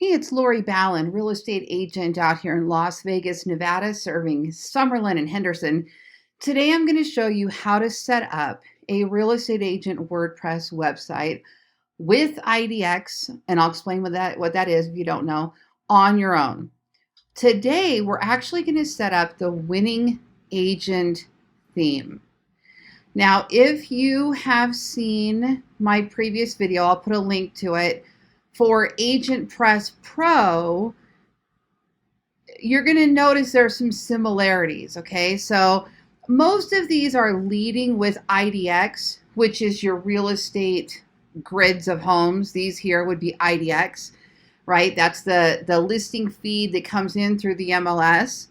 Hey, it's Lori Ballen, real estate agent out here in Las Vegas, Nevada, serving Summerlin and Henderson. Today, I'm going to show you how to set up a real estate agent WordPress website with IDX, and I'll explain what that is if you don't know, on your own. Today, we're actually going to set up the winning agent theme. Now, if you have seen my previous video, I'll put a link to it. For AgentPress Pro, you're going to notice there are some similarities, okay? So most of these are leading with IDX, which is your real estate grids of homes. These here would be IDX, right? That's the listing feed that comes in through the MLS.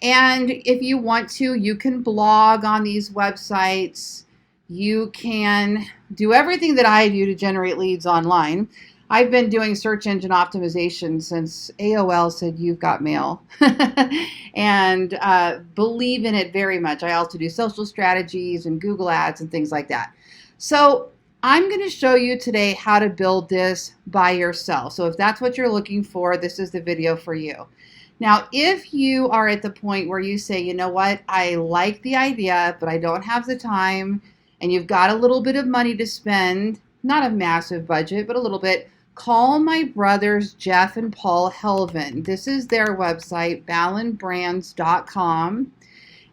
And if you want to, you can blog on these websites. You can do everything that I do to generate leads online. I've been doing search engine optimization since AOL said you've got mail and believe in it very much. I also do social strategies and Google ads and things like that. So I'm going to show you today how to build this by yourself. So if that's what you're looking for, this is the video for you. Now, if you are at the point where you say, you know what, I like the idea, but I don't have the time, and you've got a little bit of money to spend, not a massive budget, but a little bit, call my brothers Jeff and Paul Helvin. This is their website, ballenbrands.com,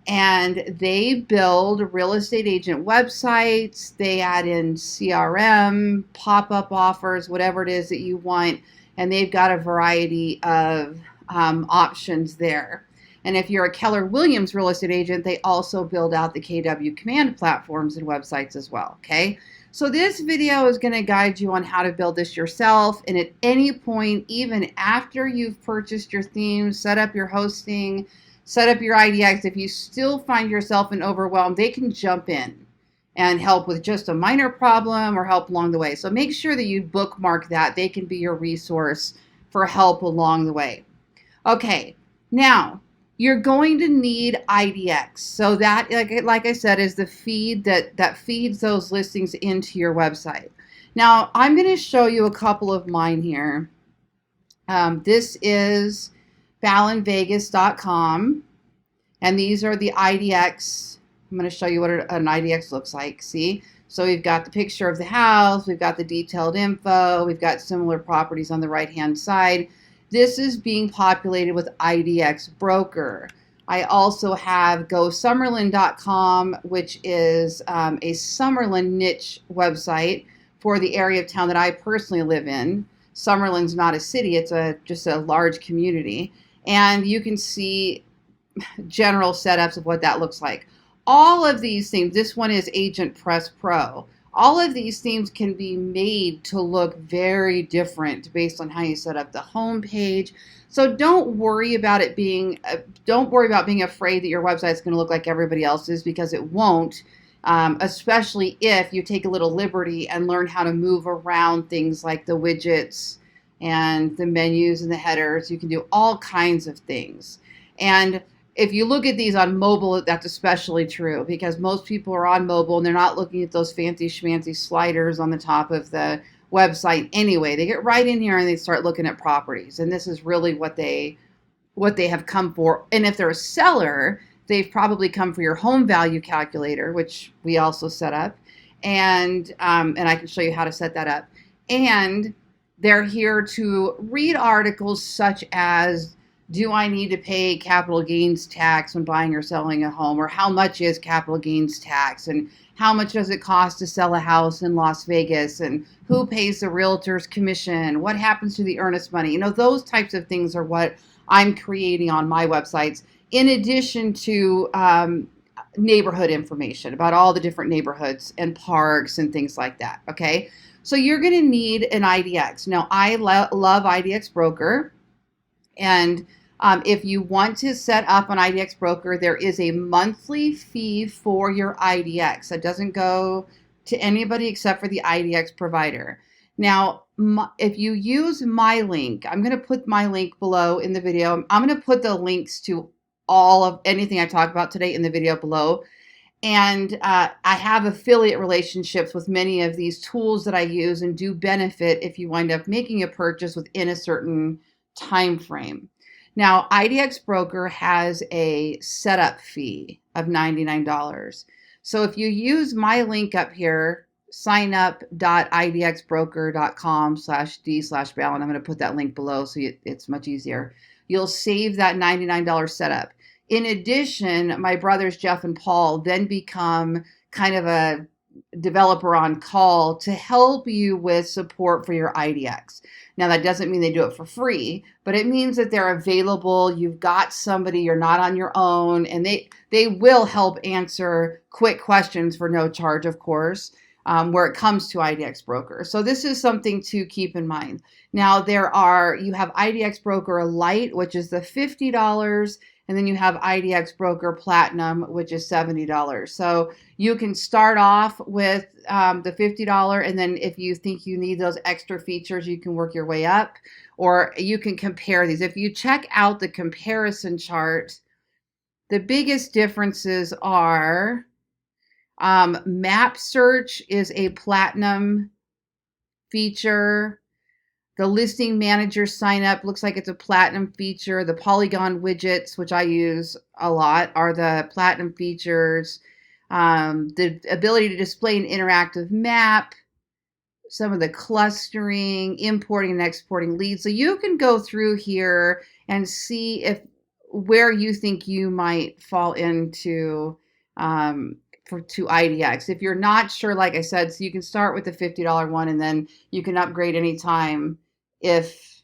and they build real estate agent websites. They add in CRM, pop-up offers, whatever it is that you want, and they've got a variety of options there. And if you're a Keller Williams real estate agent, they also build out the KW Command platforms and websites as well, okay? So this video is going to guide you on how to build this yourself, and at any point, even after you've purchased your themes, set up your hosting, set up your IDX, if you still find yourself in overwhelm, they can jump in and help with just a minor problem or help along the way. So make sure that you bookmark that. They can be your resource for help along the way. Okay, now you're going to need IDX. So that, like I said, is the feed that feeds those listings into your website. Now, I'm going to show you a couple of mine here. This is ballenvegas.com, and these are the IDX. I'm going to show you what an IDX looks like. See? So we've got the picture of the house, we've got the detailed info, we've got similar properties on the right-hand side. This is being populated with IDX Broker. I also have GoSummerlin.com, which is a Summerlin niche website for the area of town that I personally live in. Summerlin's not a city, it's just a large community. And you can see general setups of what that looks like. All of these themes, this one is AgentPress Pro. All of these themes can be made to look very different based on how you set up the home page. So don't worry about being afraid that your website is going to look like everybody else's, because it won't, especially if you take a little liberty and learn how to move around things like the widgets and the menus and the headers. You can do all kinds of things. And if you look at these on mobile, that's especially true, because most people are on mobile and they're not looking at those fancy schmancy sliders on the top of the website anyway. They get right in here and they start looking at properties. And this is really what they have come for. And if they're a seller, they've probably come for your home value calculator, which we also set up. And I can show you how to set that up. And they're here to read articles such as, do I need to pay capital gains tax when buying or selling a home? Or how much is capital gains tax? And how much does it cost to sell a house in Las Vegas? And who pays the realtor's commission? What happens to the earnest money? You know, those types of things are what I'm creating on my websites, in addition to neighborhood information about all the different neighborhoods and parks and things like that, okay? So you're going to need an IDX. Now, I love IDX Broker. And if you want to set up an IDX Broker, there is a monthly fee for your IDX. That doesn't go to anybody except for the IDX provider. Now, if you use my link, I'm going to put my link below in the video. I'm going to put the links to all of anything I talk about today in the video below. And I have affiliate relationships with many of these tools that I use and do benefit if you wind up making a purchase within a certain time frame. Now, IDX Broker has a setup fee of $99. So if you use my link up here, signup.idxbroker.com/d/Ballen, I'm going to put that link below so it's much easier. You'll save that $99 setup. In addition, my brothers Jeff and Paul then become kind of a developer on call to help you with support for your IDX. Now, that doesn't mean they do it for free, but it means that they're available. You've got somebody, you're not on your own, and they will help answer quick questions for no charge, of course, where it comes to IDX Broker. So this is something to keep in mind. Now, you have IDX Broker Lite, which is the $50, and then you have IDX Broker Platinum, which is $70. So you can start off with the $50, and then if you think you need those extra features, you can work your way up, or you can compare these. If you check out the comparison chart, the biggest differences are map search is a Platinum feature. The listing manager sign up looks like it's a Platinum feature. The polygon widgets, which I use a lot, are the Platinum features. The ability to display an interactive map, some of the clustering, importing and exporting leads. So you can go through here and see where you think you might fall into to IDX. If you're not sure, like I said, so you can start with the $50 one, and then you can upgrade anytime if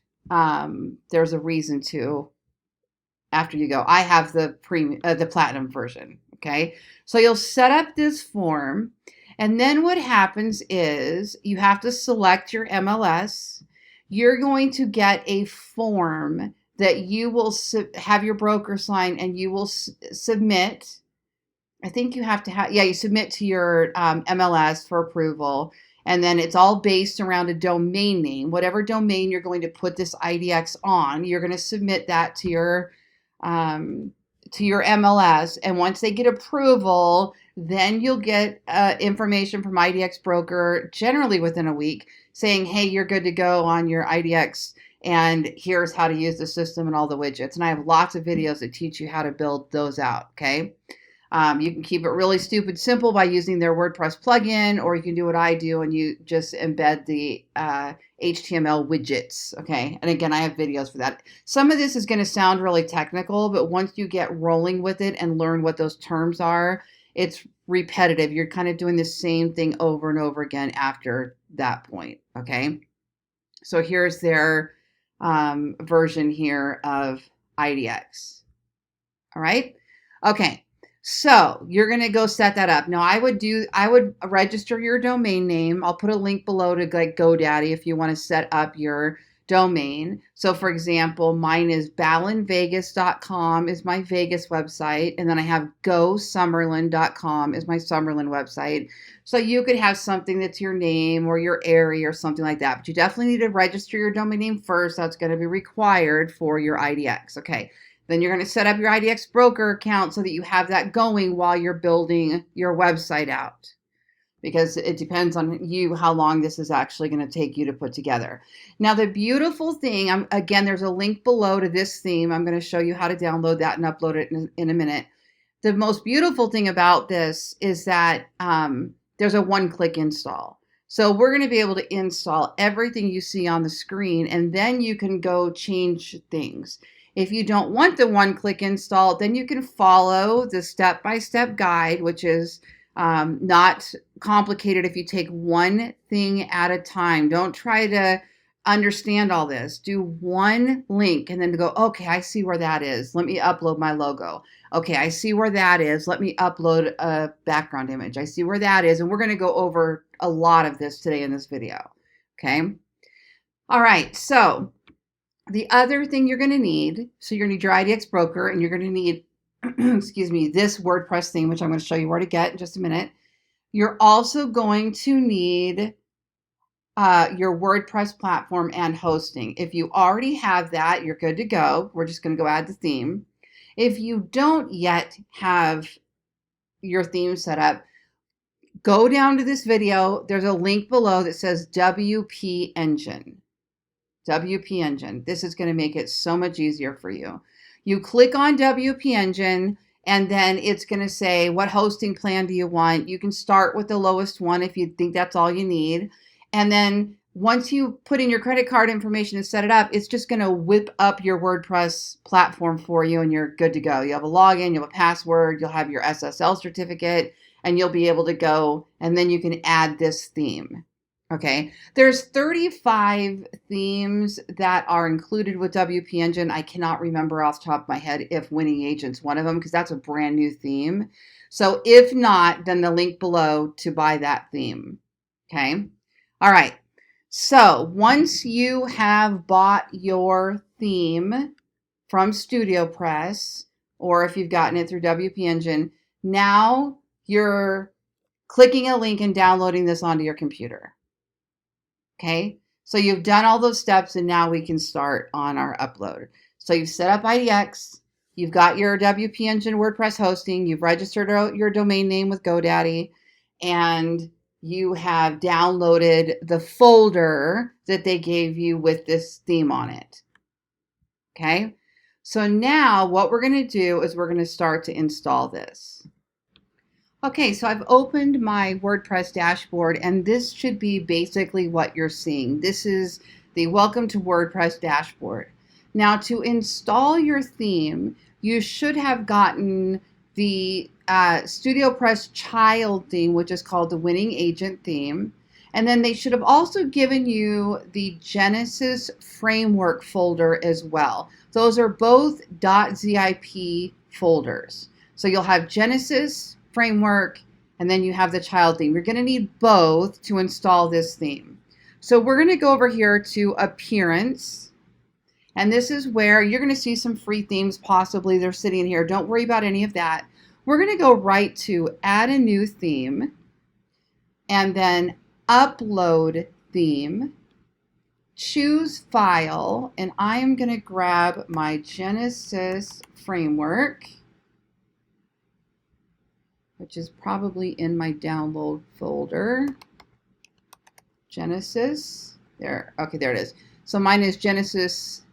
there's a reason to after you go. I have the Platinum version. Okay, so you'll set up this form, and then what happens is you have to select your MLS. You're going to get a form that you will have your broker sign, and you will submit. I think you have to you submit to your MLS for approval, and then it's all based around a domain name. Whatever domain you're going to put this IDX on, you're going to submit that to your MLS, and once they get approval, then you'll get information from IDX Broker, generally within a week, saying, hey, you're good to go on your IDX, and here's how to use the system and all the widgets. And I have lots of videos that teach you how to build those out, okay? You can keep it really stupid simple by using their WordPress plugin, or you can do what I do and you just embed the HTML widgets, okay? And again, I have videos for that. Some of this is going to sound really technical, but once you get rolling with it and learn what those terms are, it's repetitive. You're kind of doing the same thing over and over again after that point, okay? So here's their version here of IDX, all right? Okay. So you're going to go set that up. Now I would register your domain name. I'll put a link below to like GoDaddy if you want to set up your domain. So for example, mine is ballenvegas.com is my Vegas website. And then I have gosummerlin.com is my Summerlin website. So you could have something that's your name or your area or something like that. But you definitely need to register your domain name first. That's going to be required for your IDX. Okay. Then you're going to set up your IDX Broker account so that you have that going while you're building your website out, because it depends on you how long this is actually going to take you to put together. Now, the beautiful thing, again, there's a link below to this theme. I'm going to show you how to download that and upload it in a minute. The most beautiful thing about this is that there's a one-click install. So we're going to be able to install everything you see on the screen, and then you can go change things. If you don't want the one-click install, then you can follow the step-by-step guide, which is not complicated if you take one thing at a time. Don't try to understand all this. Do one link and then go, okay, I see where that is. Let me upload my logo. Okay, I see where that is. Let me upload a background image. I see where that is. And we're going to go over a lot of this today in this video. Okay. All right. So the other thing you're going to need, so you're going to need your IDX Broker, and you're going to need, excuse me, this WordPress theme, which I'm going to show you where to get in just a minute. You're also going to need your WordPress platform and hosting. If you already have that, you're good to go. We're just going to go add the theme. If you don't yet have your theme set up, go down to this video. There's a link below that says WP Engine. WP Engine. This is going to make it so much easier for you. You click on WP Engine, and then it's going to say, what hosting plan do you want? You can start with the lowest one if you think that's all you need. And then once you put in your credit card information and set it up, it's just going to whip up your WordPress platform for you, and you're good to go. You have a login, you have a password, you'll have your SSL certificate, and you'll be able to go, and then you can add this theme. Okay, there's 35 themes that are included with WP Engine. I cannot remember off the top of my head if Winning Agent's one of them, because that's a brand new theme. So if not, then the link below to buy that theme. Okay, all right. So once you have bought your theme from StudioPress, or if you've gotten it through WP Engine, now you're clicking a link and downloading this onto your computer. Okay, so you've done all those steps, and now we can start on our upload. So you've set up IDX, you've got your WP Engine WordPress hosting, you've registered your domain name with GoDaddy, and you have downloaded the folder that they gave you with this theme on it. Okay, so now what we're going to do is we're going to start to install this. Okay, so I've opened my WordPress dashboard, and this should be basically what you're seeing. This is the Welcome to WordPress dashboard. Now, to install your theme, you should have gotten the StudioPress child theme, which is called the Winning Agent theme. And then they should have also given you the Genesis framework folder as well. Those are both .zip folders. So you'll have Genesis framework, and then you have the child theme. You're going to need both to install this theme. So we're going to go over here to Appearance, and this is where you're going to see some free themes. Possibly they're sitting in here. Don't worry about any of that. We're going to go right to Add a New Theme, and then Upload Theme, choose File, and I am going to grab my Genesis framework, which is probably in my download folder. Genesis, there, okay, there it is. So mine is Genesis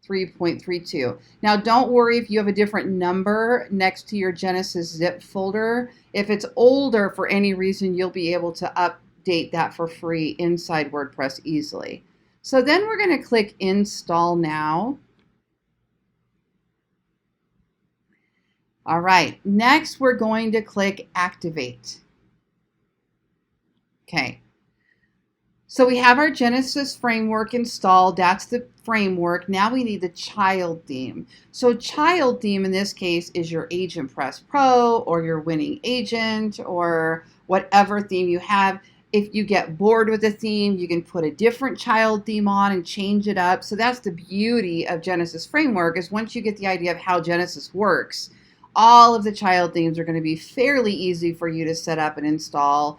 3.32. Now don't worry if you have a different number next to your Genesis zip folder. If it's older for any reason, you'll be able to update that for free inside WordPress easily. So then we're going to click Install Now. All right, next we're going to click Activate. Okay, so we have our Genesis framework installed. That's the framework. Now we need the child theme. So child theme in this case is your AgentPress Pro or your Winning Agent or whatever theme you have. If you get bored with a theme, you can put a different child theme on and change it up. So that's the beauty of Genesis framework, is once you get the idea of how Genesis works, all of the child themes are going to be fairly easy for you to set up and install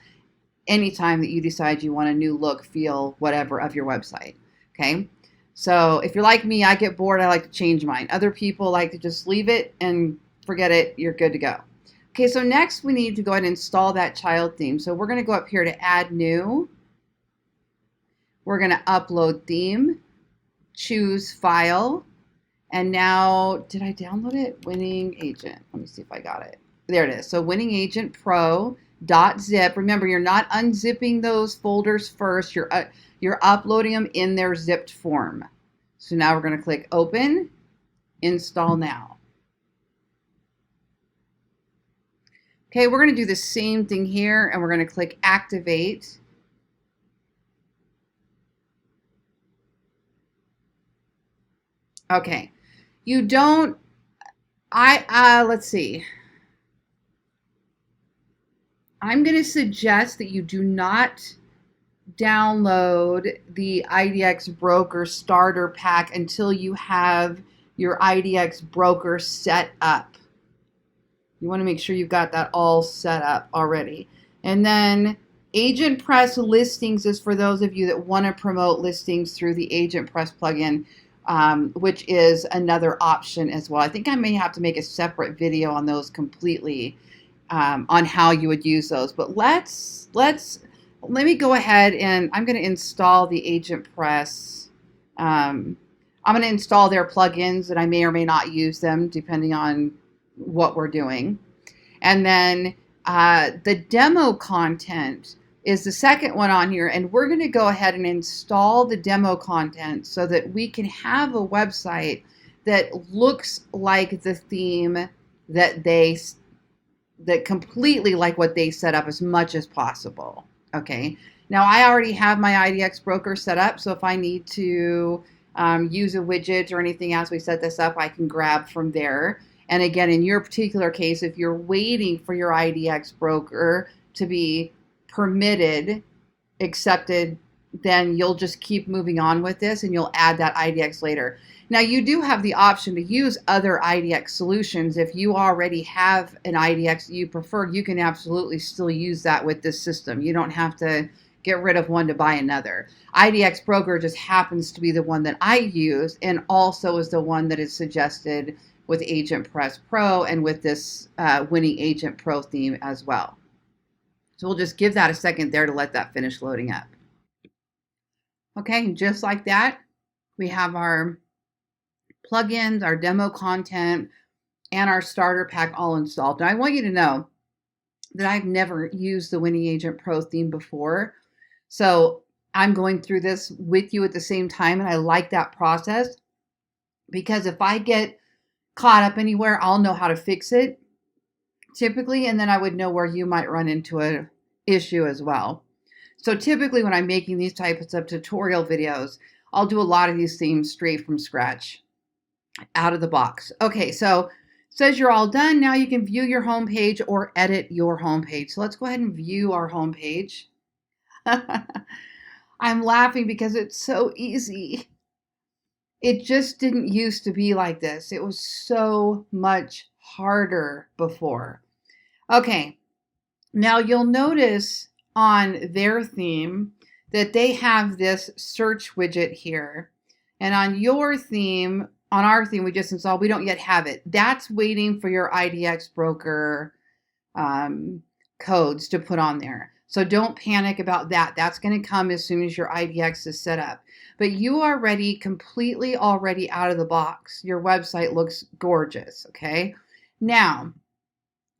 anytime that you decide you want a new look, feel, whatever of your website. Okay, so if you're like me, I get bored, I like to change mine. Other people like to just leave it and forget it, you're good to go. Okay, so next we need to go ahead and install that child theme. So we're going to go up here to Add New. We're going to Upload Theme, choose File. And now, did I download it? Winning Agent. Let me see if I got it. There it is. So Winning Agent Pro.zip. Remember, you're not unzipping those folders first. You're uploading them in their zipped form. So now we're going to click Open, Install Now. Okay, we're going to do the same thing here, and we're going to click Activate. Okay. You don't, let's see. I'm going to suggest that you do not download the IDX Broker Starter Pack until you have your IDX Broker set up. You want to make sure you've got that all set up already. And then AgentPress Listings is for those of you that want to promote listings through the AgentPress plugin. Which is another option as well. I think I may have to make a separate video on those completely. on how you would use those. But let me go ahead and I'm going to install the Agent Press. I'm going to install their plugins, and I may or may not use them depending on what we're doing. And then the demo content is the second one on here, and we're going to go ahead and install the demo content so that we can have a website that looks like the theme that completely like what they set up as much as possible. Okay. Now I already have my IDX broker set up, so if I need to use a widget or anything else, we set this up, I can grab from there. And again, in your particular case, if you're waiting for your IDX broker to be permitted, accepted, then you'll just keep moving on with this and you'll add that IDX later. Now you do have the option to use other IDX solutions. If you already have an IDX that you prefer, you can absolutely still use that with this system. You don't have to get rid of one to buy another. IDX Broker just happens to be the one that I use, and also is the one that is suggested with Agent Press Pro and with this Winning Agent Pro theme as well. So we'll just give that a second there to let that finish loading up. Okay, just like that, we have our plugins, our demo content, and our starter pack all installed. Now I want you to know that I've never used the Winning Agent Pro theme before. So I'm going through this with you at the same time, and I like that process because if I get caught up anywhere, I'll know how to fix it typically, and then I would know where you might run into an issue as well. So typically when I'm making these types of tutorial videos, I'll do a lot of these themes straight from scratch, out of the box. Okay, so it says you're all done. Now you can view your home page or edit your home page. So let's go ahead and view our home page. I'm laughing because it's so easy. It just didn't used to be like this. It was so much harder before. Okay, now you'll notice on their theme that they have this search widget here. And on your theme, on our theme we just installed, we don't yet have it. That's waiting for your IDX broker codes to put on there. So don't panic about that. That's going to come as soon as your IDX is set up. But you are ready, completely already out of the box. Your website looks gorgeous, okay? Now,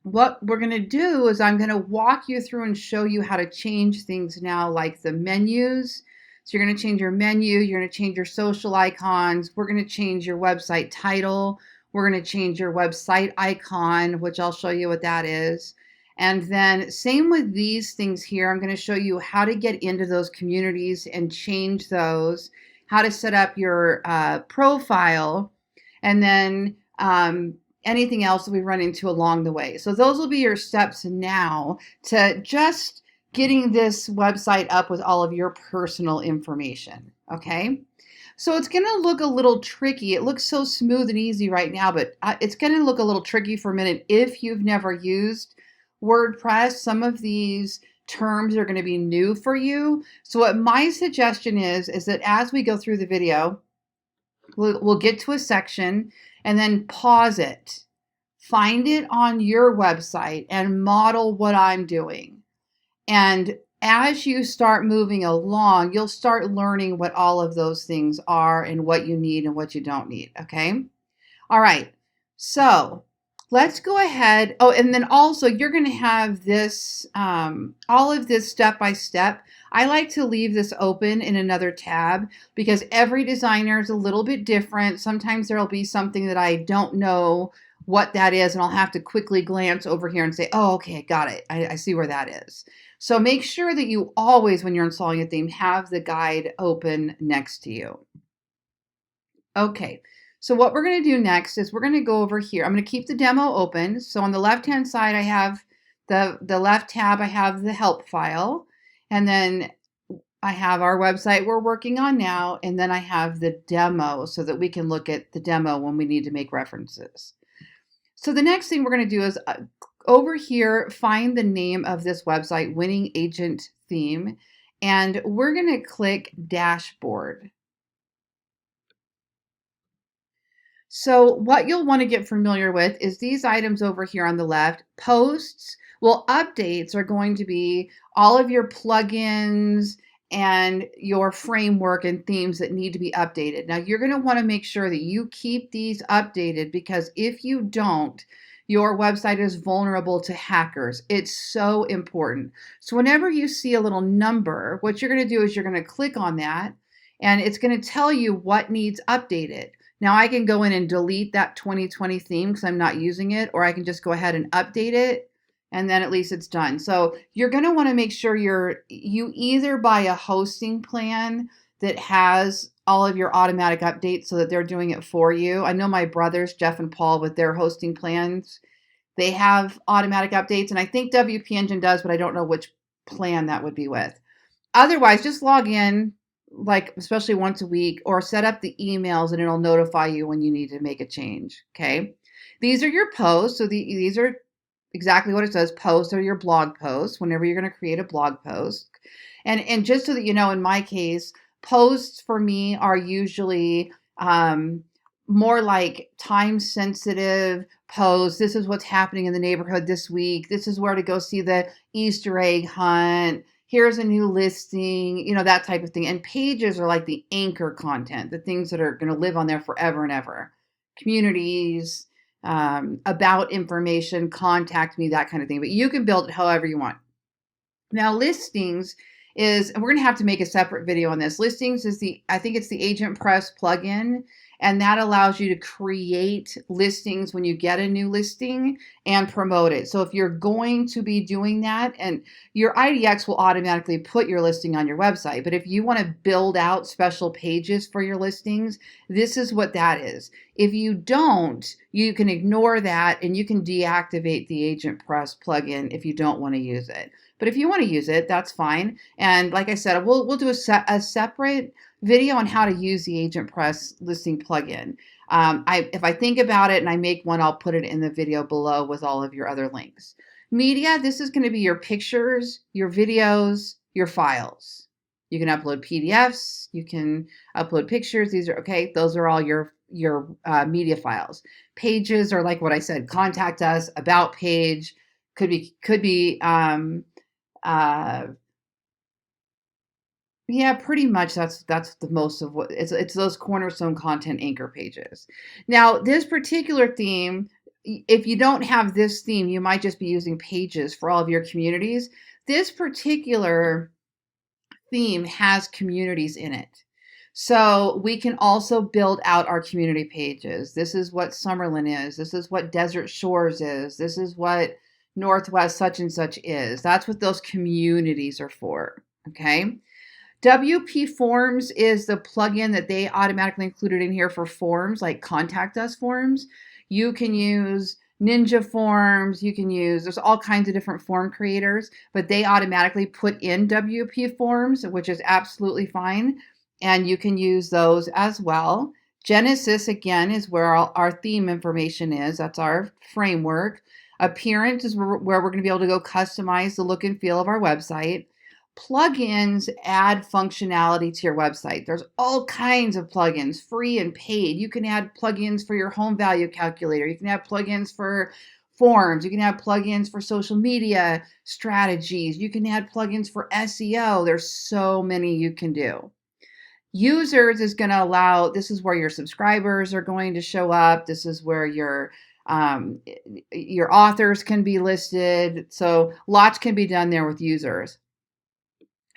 what we're going to do is I'm going to walk you through and show you how to change things now, like the menus. So you're going to change your menu. You're going to change your social icons. We're going to change your website title. We're going to change your website icon, which I'll show you what that is. And then same with these things here. I'm going to show you how to get into those communities and change those, how to set up your profile, and then anything else that we run into along the way. So those will be your steps now to just getting this website up with all of your personal information, okay? So it's going to look a little tricky. It looks so smooth and easy right now, but it's going to look a little tricky for a minute if you've never used WordPress. Some of these terms are going to be new for you. So what my suggestion is that as we go through the video, we'll get to a section and then pause it. Find it on your website and model what I'm doing. And as you start moving along, you'll start learning what all of those things are and what you need and what you don't need, okay? All right, so let's go ahead. Oh, and then also you're going to have this, all of this step by step. I like to leave this open in another tab because every designer is a little bit different. Sometimes there'll be something that I don't know what that is, and I'll have to quickly glance over here and say, oh, okay, got it. I see where that is. So make sure that you always, when you're installing a theme, have the guide open next to you. Okay. So what we're going to do next is we're going to go over here. I'm going to keep the demo open. So on the left-hand side, I have the left tab, I have the help file. And then I have our website we're working on now. And then I have the demo so that we can look at the demo when we need to make references. So the next thing we're going to do is over here, find the name of this website, Winning Agent Theme. And we're going to click Dashboard. So what you'll want to get familiar with is these items over here on the left. Posts, well, updates are going to be all of your plugins and your framework and themes that need to be updated. Now, you're going to want to make sure that you keep these updated, because if you don't, your website is vulnerable to hackers. It's so important. So whenever you see a little number, what you're going to do is you're going to click on that, and it's going to tell you what needs updated. Now I can go in and delete that 2020 theme because I'm not using it, or I can just go ahead and update it, and then at least it's done. So you're going to want to make sure you either buy a hosting plan that has all of your automatic updates so that they're doing it for you. I know my brothers, Jeff and Paul, with their hosting plans, they have automatic updates, and I think WP Engine does, but I don't know which plan that would be with. Otherwise, just log in, like especially once a week, or set up the emails and it'll notify you when you need to make a change. Okay. These are your posts. So these are exactly what it says. Posts are your blog posts whenever you're going to create a blog post. And just so that you know, in my case, posts for me are usually more like time sensitive posts. This is what's happening in the neighborhood this week. This is where to go see the Easter egg hunt. Here's a new listing, you know, that type of thing. And pages are like the anchor content, the things that are going to live on there forever and ever. Communities, about information, contact me, that kind of thing. But you can build it however you want. Now, listings is, and we're going to have to make a separate video on this. Listings is I think it's the Agent Press plugin, and that allows you to create listings when you get a new listing and promote it. So if you're going to be doing that, and your IDX will automatically put your listing on your website, but if you want to build out special pages for your listings, this is what that is. If you don't, you can ignore that and you can deactivate the Agent Press plugin if you don't want to use it. But if you want to use it, that's fine. And like I said, we'll do a separate video on how to use the Agent Press listing plugin. If I think about it and I make one, I'll put it in the video below with all of your other links. Media, this is going to be your pictures, your videos, your files. You can upload PDFs, you can upload pictures. These are okay. Those are all your media files. Pages are like what I said, contact us, about page, could be yeah, pretty much that's the most of what it's those cornerstone content anchor pages. Now, this particular theme, if you don't have this theme, you might just be using pages for all of your communities. This particular theme has communities in it. So we can also build out our community pages. This is what Summerlin is. This is what Desert Shores is. This is what Northwest such and such is. That's what those communities are for. Okay. WP Forms is the plugin that they automatically included in here for forms, like contact us forms. You can use Ninja Forms. You can use, there's all kinds of different form creators, but they automatically put in WP Forms, which is absolutely fine. And you can use those as well. Genesis, again, is where our theme information is. That's our framework. Appearance is where we're going to be able to go customize the look and feel of our website. Plugins add functionality to your website. There's all kinds of plugins, free and paid. You can add plugins for your home value calculator. You can add plugins for forms. You can add plugins for social media strategies. You can add plugins for SEO. There's so many you can do. Users is going to allow, this is where your subscribers are going to show up. This is where your authors can be listed. So lots can be done there with users.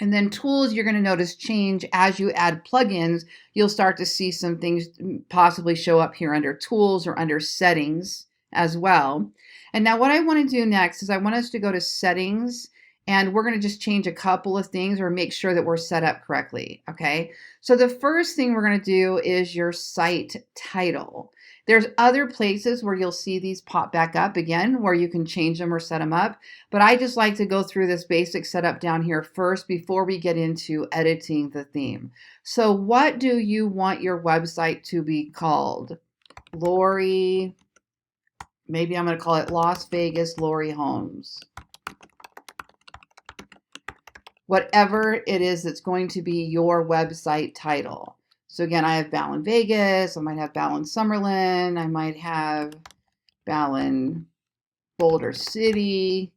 And then tools, you're going to notice change as you add plugins. You'll start to see some things possibly show up here under tools or under settings as well. And now what I want to do next is I want us to go to settings, and we're going to just change a couple of things or make sure that we're set up correctly. Okay. So the first thing we're going to do is your site title. There's other places where you'll see these pop back up again, where you can change them or set them up. But I just like to go through this basic setup down here first before we get into editing the theme. So what do you want your website to be called? Lori, maybe I'm going to call it Las Vegas Lori Homes. Whatever it is that's going to be your website title. So again, I have Ballen Vegas, I might have Ballen Summerlin, I might have Ballen Boulder City,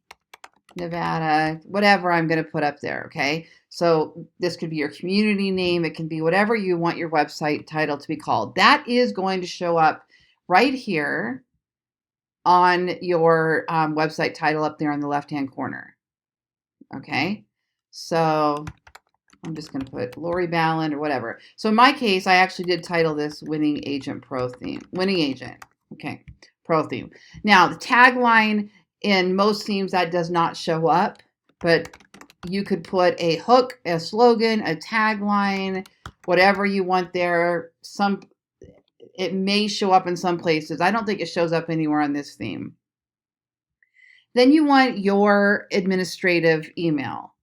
Nevada, whatever I'm going to put up there, okay? So this could be your community name. It can be whatever you want your website title to be called. That is going to show up right here on your website title up there in the left-hand corner, okay? So I'm just going to put Lori Ballen or whatever. So in my case, I actually did title this Winning Agent Pro Theme. Winning Agent, okay, Pro Theme. Now, the tagline in most themes that does not show up, but you could put a hook, a slogan, a tagline, whatever you want there. It may show up in some places. I don't think it shows up anywhere on this theme. Then you want your administrative email.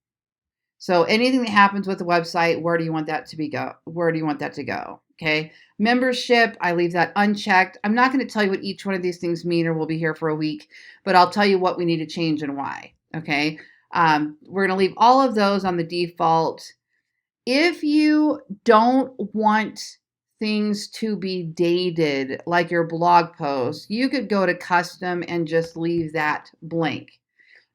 So anything that happens with the website, where do you want that to go? Where do you want that to go? Okay. Membership, I leave that unchecked. I'm not going to tell you what each one of these things mean, or we'll be here for a week, but I'll tell you what we need to change and why. Okay. We're going to leave all of those on the default. If you don't want things to be dated, like your blog post, you could go to custom and just leave that blank.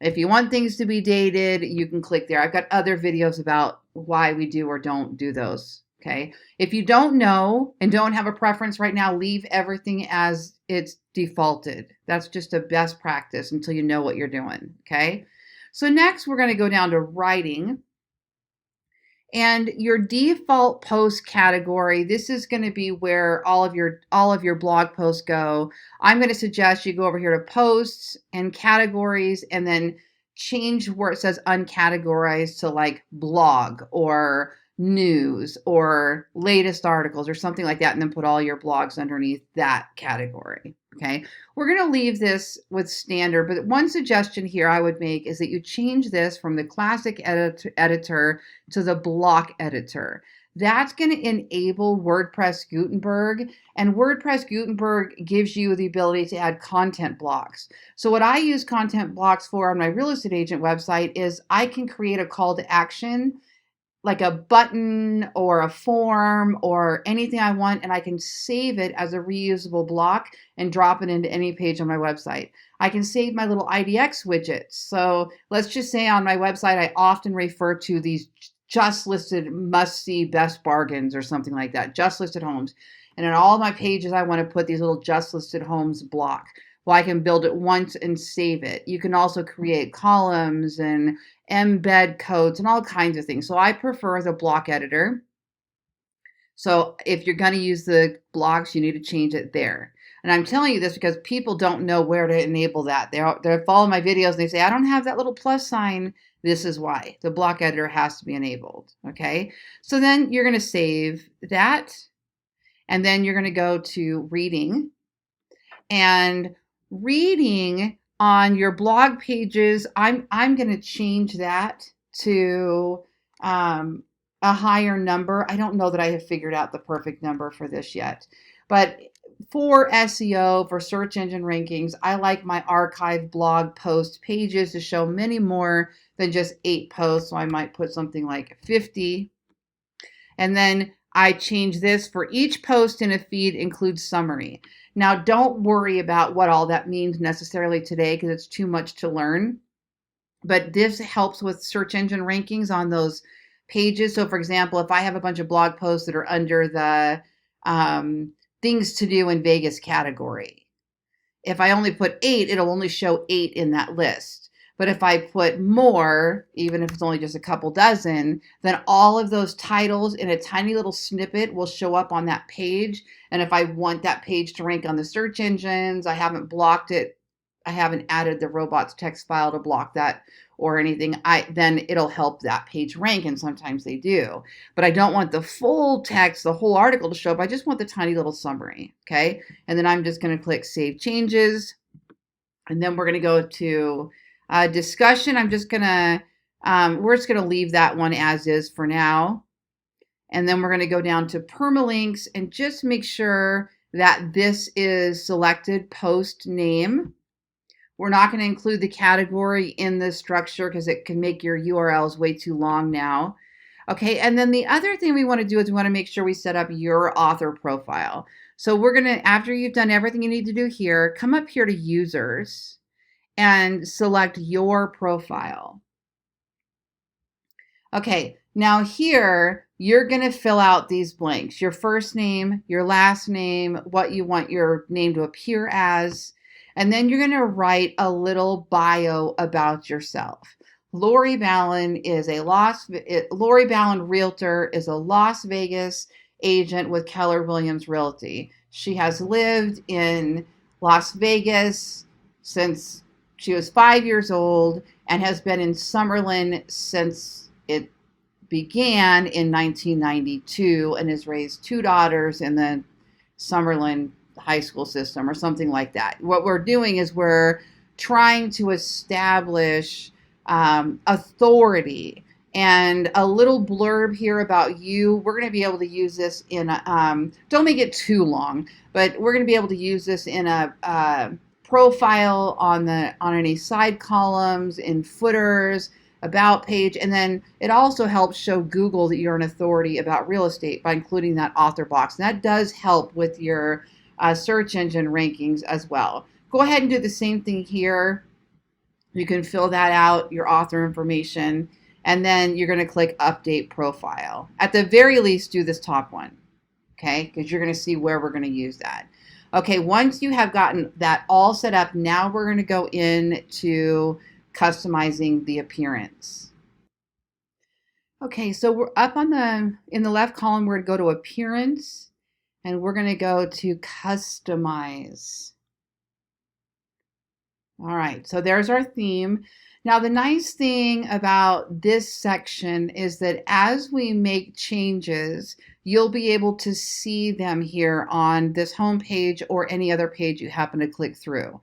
If you want things to be dated, you can click there. I've got other videos about why we do or don't do those, okay? If you don't know and don't have a preference right now, leave everything as it's defaulted. That's just a best practice until you know what you're doing, okay? So next, we're going to go down to writing. And your default post category, this is going to be where all of your blog posts go. I'm going to suggest you go over here to posts and categories, and then change where it says uncategorized to like blog or news or latest articles or something like that, and then put all your blogs underneath that category. Okay, we're going to leave this with standard, but one suggestion here I would make is that you change this from the classic editor to the block editor. That's going to enable WordPress Gutenberg, and WordPress Gutenberg gives you the ability to add content blocks. So what I use content blocks for on my real estate agent website is I can create a call to action, like a button or a form or anything I want, and I can save it as a reusable block and drop it into any page on my website. I can save my little IDX widgets. So let's just say on my website, I often refer to these just listed must-see best bargains or something like that, just listed homes. And on all my pages, I want to put these little just listed homes block. Well, I can build it once and save it. You can also create columns and embed codes and all kinds of things. So I prefer the block editor. So if you're going to use the blocks, you need to change it there. And I'm telling you this because people don't know where to enable that. They're following my videos and they say, I don't have that little plus sign. This is why. The block editor has to be enabled. Okay. So then you're going to save that. And then you're going to go to reading. And reading on your blog pages, I'm going to change that to a higher number. I don't know that I have figured out the perfect number for this yet, but for SEO, for search engine rankings, I like my archive blog post pages to show many more than just 8 posts. So I might put something like 50. And then I change this for each post in a feed includes summary. Now, don't worry about what all that means necessarily today because it's too much to learn. But this helps with search engine rankings on those pages. So, for example, if I have a bunch of blog posts that are under the things to do in Vegas category, if I only put 8, it'll only show 8 in that list. But if I put more, even if it's only just a couple dozen, then all of those titles in a tiny little snippet will show up on that page. And if I want that page to rank on the search engines, I haven't blocked it. I haven't added the robots text file to block that or anything. Then it'll help that page rank, and sometimes they do. But I don't want the full text, the whole article to show up. I just want the tiny little summary, okay? And then I'm just going to click Save Changes. And then we're going to go to discussion. I'm just going to, we're just going to leave that one as is for now. And then we're going to go down to permalinks and just make sure that this is selected post name. We're not going to include the category in the structure because it can make your URLs way too long now. Okay, and then the other thing we want to do is we want to make sure we set up your author profile. So we're going to, after you've done everything you need to do here, come up here to users and select your profile. Okay, now here, you're going to fill out these blanks, your first name, your last name, what you want your name to appear as, and then you're going to write a little bio about yourself. Lori Ballen Lori Ballen Realtor is a Las Vegas agent with Keller Williams Realty. She has lived in Las Vegas since she was 5 years old and has been in Summerlin since it began in 1992 and has raised 2 daughters in the Summerlin high school system or something like that. What we're doing is we're trying to establish authority and a little blurb here about you. We're going to be able to use this in don't make it too long, but we're going to be able to use this in a profile on any side columns, in footers, about page, and then it also helps show Google that you're an authority about real estate by including that author box. And that does help with your search engine rankings as well. Go ahead and do the same thing here. You can fill that out, your author information, and then you're going to click Update Profile. At the very least, do this top one, okay? Because you're going to see where we're going to use that. Okay, once you have gotten that all set up, now we're going to go into customizing the appearance. Okay, so we're up in the left column, we're going to go to Appearance, and we're going to go to Customize. All right, so there's our theme. Now, the nice thing about this section is that as we make changes, you'll be able to see them here on this home page or any other page you happen to click through.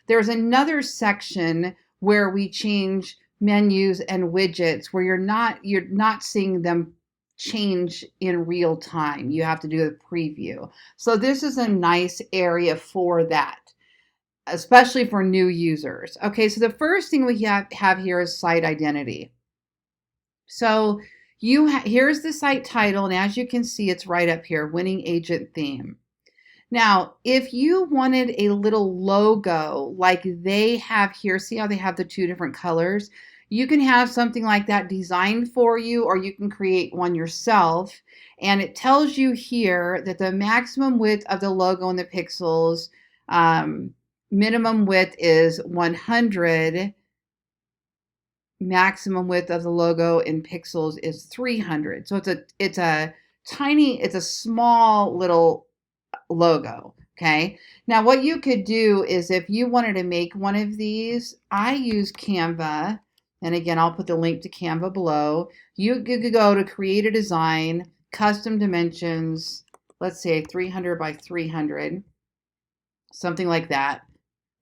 There's another section where we change menus and widgets where you're not seeing them change in real time. You have to do a preview. So this is a nice area for that, especially for new users. Okay, so the first thing we have here is site identity. So here's the site title, and as you can see, it's right up here, Winning Agent Theme. Now, if you wanted a little logo like they have here, see how they have the 2 different colors? You can have something like that designed for you, or you can create one yourself. And it tells you here that the maximum width of the logo in the pixels, minimum width is 100. Maximum width of the logo in pixels is 300. So it's a small little logo. Okay. Now what you could do is if you wanted to make one of these, I use Canva. And again, I'll put the link to Canva below. You could go to create a design, custom dimensions, let's say 300 by 300, something like that.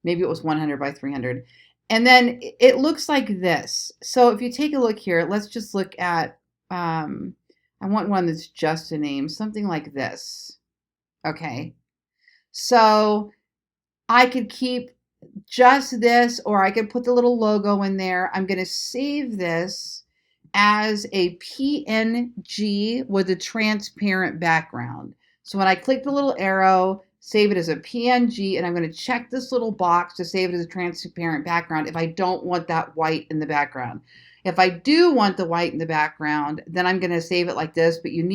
Maybe it was 100 by 300. And then it looks like this. So if you take a look here, let's just look at, I want one that's just a name, something like this. Okay. So I could keep just this, or I could put the little logo in there. I'm going to save this as a PNG with a transparent background. So when I click the little arrow, save it as a PNG, and I'm going to check this little box to save it as a transparent background if I don't want that white in the background. If I do want the white in the background, then I'm going to save it like this, but you'll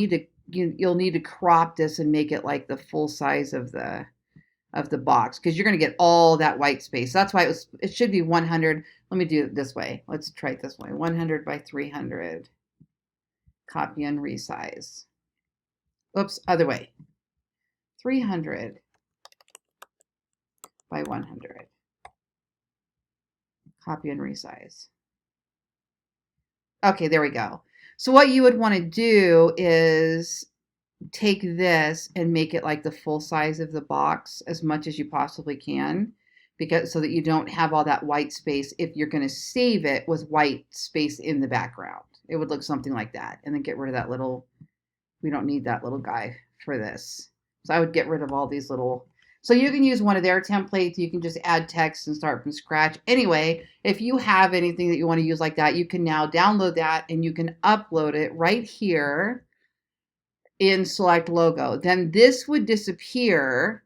need to crop this and make it like the full size of the box, because you're going to get all that white space. That's why it should be 100. Let me do it this way. Let's try it this way. 100 by 300. Copy and resize. Oops, other way. 300 by 100. Copy and resize. Okay, there we go. So what you would want to do is take this and make it like the full size of the box as much as you possibly can, because so that you don't have all that white space if you're going to save it with white space in the background. It would look something like that. And then get rid of that little, we don't need that little guy for this. So I would get rid of all these little. So you can use one of their templates. You can just add text and start from scratch. Anyway, if you have anything that you want to use like that, you can now download that and you can upload it right here in select logo. Then this would disappear.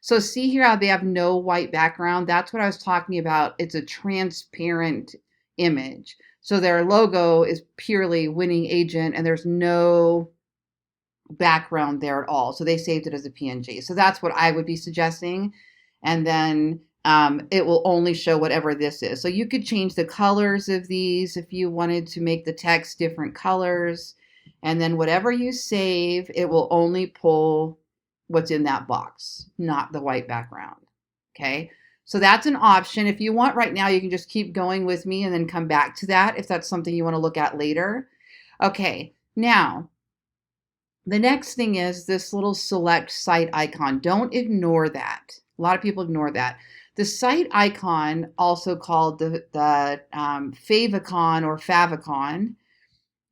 So see here how they have no white background? That's what I was talking about. It's a transparent image. So their logo is purely winning agent and there's no background there at all. So they saved it as a PNG. So that's what I would be suggesting. And then it will only show whatever this is. So you could change the colors of these if you wanted to make the text different colors. And then whatever you save, it will only pull what's in that box, not the white background. Okay. So that's an option. If you want right now, you can just keep going with me and then come back to that if that's something you want to look at later. Okay. Now, the next thing is this little select site icon. Don't ignore that. A lot of people ignore that. The site icon, also called the favicon or favicon,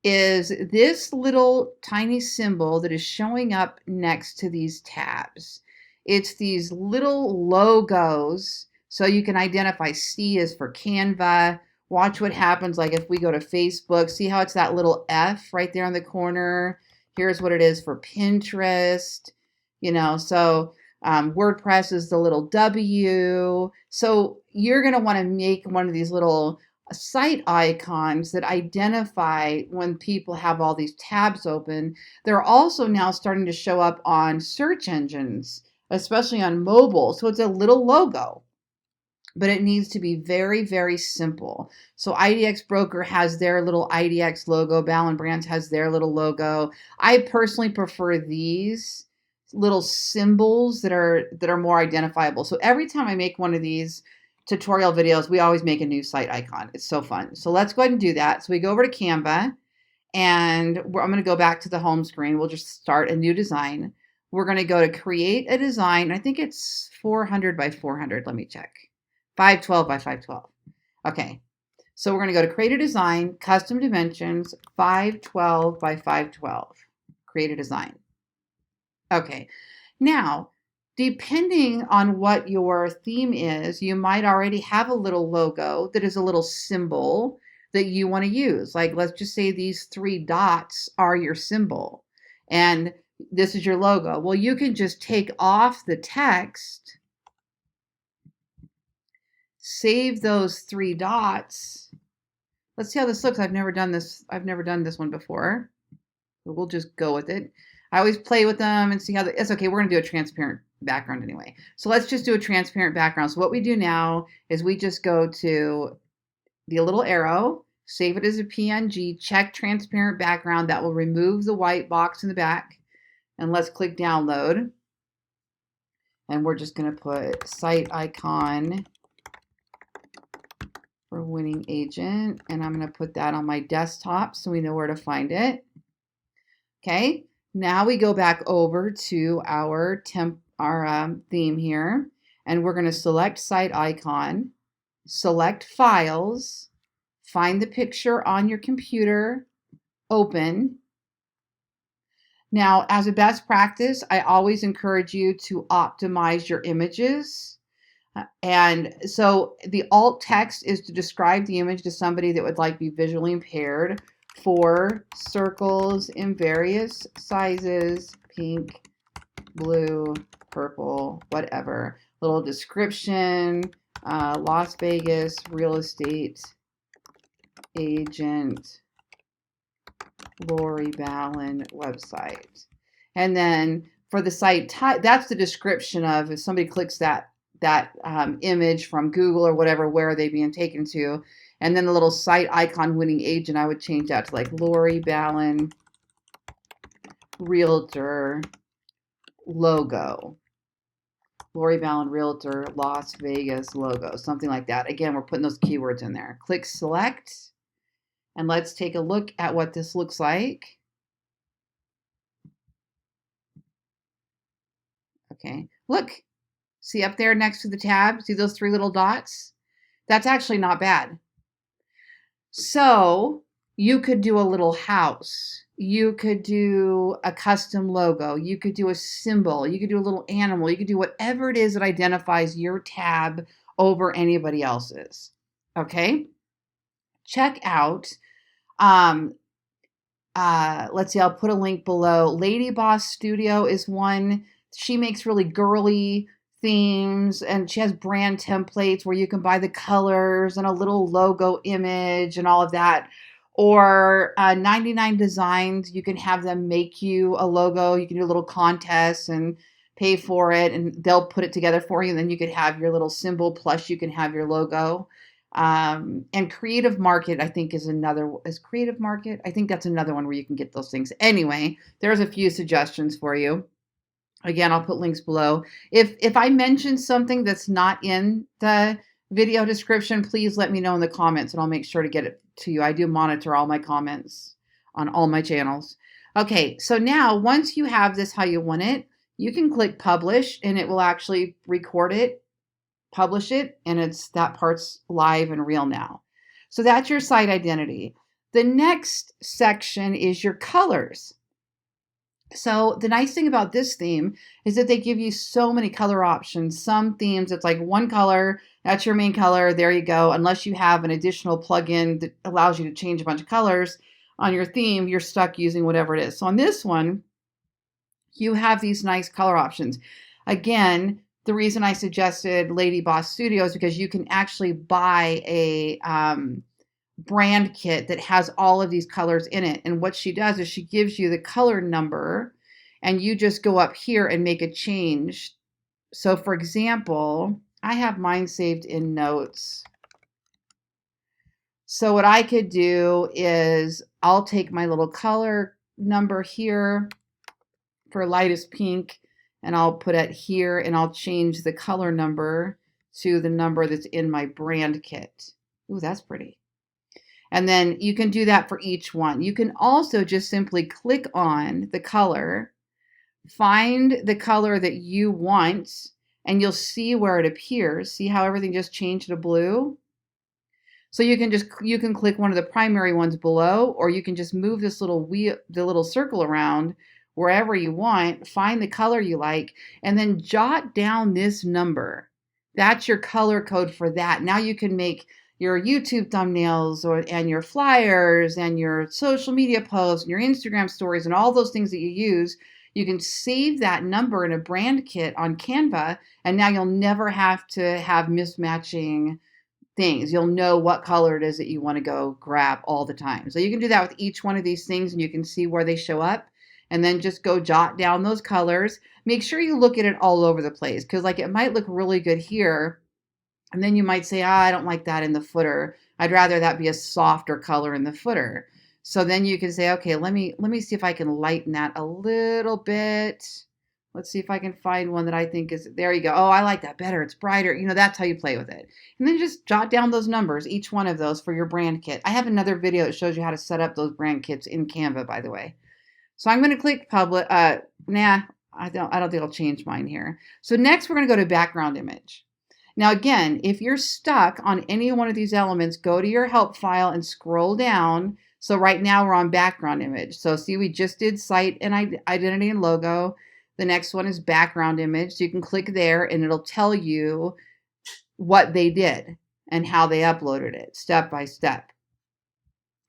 is this little tiny symbol that is showing up next to these tabs. It's these little logos, so you can identify. C is for Canva. Watch what happens, like if we go to Facebook, see how it's that little F right there in the corner. Here's what it is for Pinterest, so WordPress is the little W. So you're going to want to make one of these little site icons that identify when people have all these tabs open. They're also now starting to show up on search engines, especially on mobile. So it's a little logo, but it needs to be very, very simple. So IDX Broker has their little IDX logo. Ballen Brands has their little logo. I personally prefer these little symbols that are more identifiable. So every time I make one of these tutorial videos, we always make a new site icon. It's so fun. So let's go ahead and do that. So we go over to Canva and I'm going to go back to the home screen. We'll just start a new design. We're going to go to create a design. I think it's 400 by 400. Let me check. 512 by 512. Okay. So we're going to go to create a design, custom dimensions, 512 by 512. Create a design. Okay. Now, depending on what your theme is, you might already have a little logo that is a little symbol that you want to use. Like, let's just say these 3 dots are your symbol and this is your logo. Well, you can just take off the text, save those 3 dots. Let's see how this looks. I've never done this one before. So we'll just go with it. I always play with them and see how it's okay. We're going to do a transparent background anyway. So let's just do a transparent background. So what we do now is we just go to the little arrow, save it as a PNG, check transparent background. That will remove the white box in the back. And let's click download. And we're just going to put site icon for winning agent. And I'm going to put that on my desktop so we know where to find it. Okay. Now we go back over to our theme here, and we're going to select site icon, select files, find the picture on your computer, open. Now, as a best practice, I always encourage you to optimize your images. And so the alt text is to describe the image to somebody that would like be visually impaired. 4 circles in various sizes, pink, blue, purple, whatever. Little description, Las Vegas real estate agent, Lori Ballen website. And then for the site type, that's the description of if somebody clicks that image from Google or whatever, where are they being taken to? And then the little site icon winning agent, I would change that to like Lori Ballen Realtor logo. Lori Ballen Realtor Las Vegas logo, something like that. Again, we're putting those keywords in there. Click select, and let's take a look at what this looks like. Okay, look. See up there next to the tab? See those 3 little dots? That's actually not bad. So you could do a little house. You could do a custom logo. You could do a symbol. You could do a little animal. You could do whatever it is that identifies your tab over anybody else's. Okay? Check out, um, let's see, I'll put a link below. Lady Boss Studio is one. She makes really girly themes, and she has brand templates where you can buy the colors and a little logo image and all of that. Or 99 Designs, you can have them make you a logo. You can do a little contest and pay for it, and they'll put it together for you. And then you could have your little symbol, plus you can have your logo. And Creative Market, I think, is Creative Market. I think that's another one where you can get those things. Anyway, there's a few suggestions for you. Again, I'll put links below. If I mention something that's not in the video description, please let me know in the comments and I'll make sure to get it to you. I do monitor all my comments on all my channels. Okay, so now once you have this how you want it, you can click publish and it will actually record it, publish it, and that part's live and real now. So that's your site identity. The next section is your colors. So the nice thing about this theme is that they give you so many color options. Some themes, it's like one color, that's your main color, there you go. Unless you have an additional plugin that allows you to change a bunch of colors on your theme, you're stuck using whatever it is. So on this one, you have these nice color options. Again, the reason I suggested Lady Boss Studio is because you can actually buy a brand kit that has all of these colors in it. And what she does is she gives you the color number and you just go up here and make a change. So for example, I have mine saved in notes. So what I could do is I'll take my little color number here for lightest pink and I'll put it here and I'll change the color number to the number that's in my brand kit. Ooh, that's pretty. And then you can do that for each one. You can also just simply click on the color, find the color that you want, and you'll see where it appears. See how everything just changed to blue? So you can click one of the primary ones below, or you can just move this little wheel, the little circle around wherever you want, find the color you like, and then jot down this number. That's your color code for that. Now you can make your YouTube thumbnails and your flyers and your social media posts and your Instagram stories and all those things that you use. You can save that number in a brand kit on Canva, and now you'll never have to have mismatching things. You'll know what color it is that you want to go grab all the time. So you can do that with each one of these things, and you can see where they show up, and then just go jot down those colors. Make sure you look at it all over the place, because like it might look really good here, and then you might say, I don't like that in the footer. I'd rather that be a softer color in the footer. So then you can say, okay, let me see if I can lighten that a little bit. Let's see if I can find one that I think is, there you go. Oh, I like that better. It's brighter. You know, that's how you play with it. And then just jot down those numbers, each one of those for your brand kit. I have another video that shows you how to set up those brand kits in Canva, by the way. So I'm going to click publish. Nah, I don't think I'll change mine here. So next we're going to go to background image. Now again, if you're stuck on any one of these elements, go to your help file and scroll down. So right now we're on background image. So see, we just did site and identity and logo. The next one is background image. So you can click there and it'll tell you what they did and how they uploaded it step by step.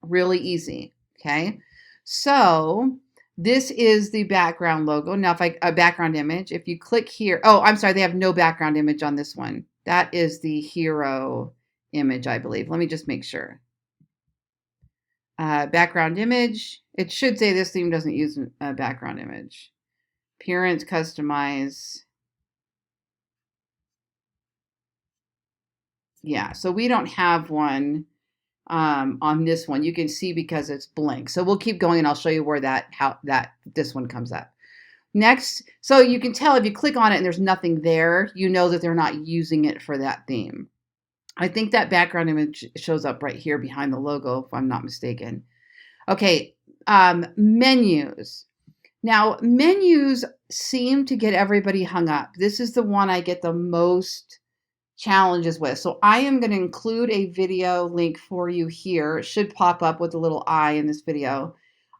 Really easy. Okay. So this is the background logo. Now, background image, if you click here, oh, I'm sorry, they have no background image on this one. That is the hero image, I believe. Let me just make sure. Background image, it should say this theme doesn't use a background image. Appearance, customize. Yeah, so we don't have one on this one. You can see because it's blank. So we'll keep going and I'll show you where this one comes up. Next, so you can tell if you click on it and there's nothing there, you know that they're not using it for that theme. I think that background image shows up right here behind the logo, if I'm not mistaken. Okay, menus. Now, menus seem to get everybody hung up. This is the one I get the most challenges with. So I am going to include a video link for you here. It should pop up with a little I in this video.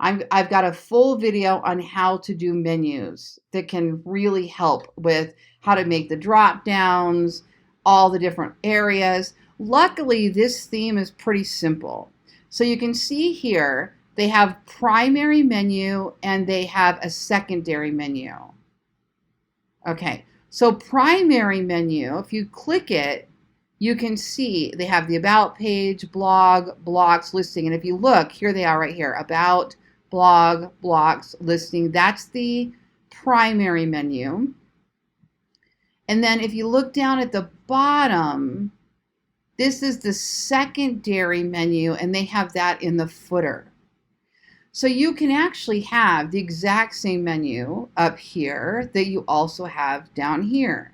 I've got a full video on how to do menus that can really help with how to make the drop downs, all the different areas. Luckily, this theme is pretty simple. So you can see here, they have primary menu and they have a secondary menu. Okay, so primary menu, if you click it, you can see they have the about page, blog, blocks, listing. And if you look, here they are right here, about, blog, blocks, listing. That's the primary menu. And then if you look down at the bottom, this is the secondary menu, and they have that in the footer. So you can actually have the exact same menu up here that you also have down here.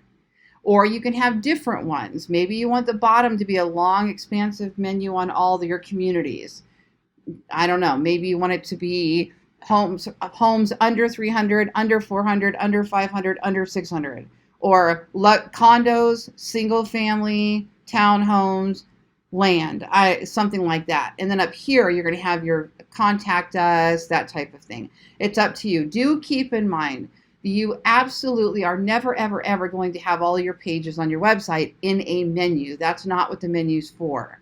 Or you can have different ones. Maybe you want the bottom to be a long, expansive menu on all your communities. I don't know, maybe you want it to be homes under 300, under 400, under 500, under 600, or condos, single family, townhomes, land, something like that. And then up here, you're going to have your contact us, that type of thing. It's up to you. Do keep in mind, you absolutely are never, ever, ever going to have all your pages on your website in a menu. That's not what the menu's for.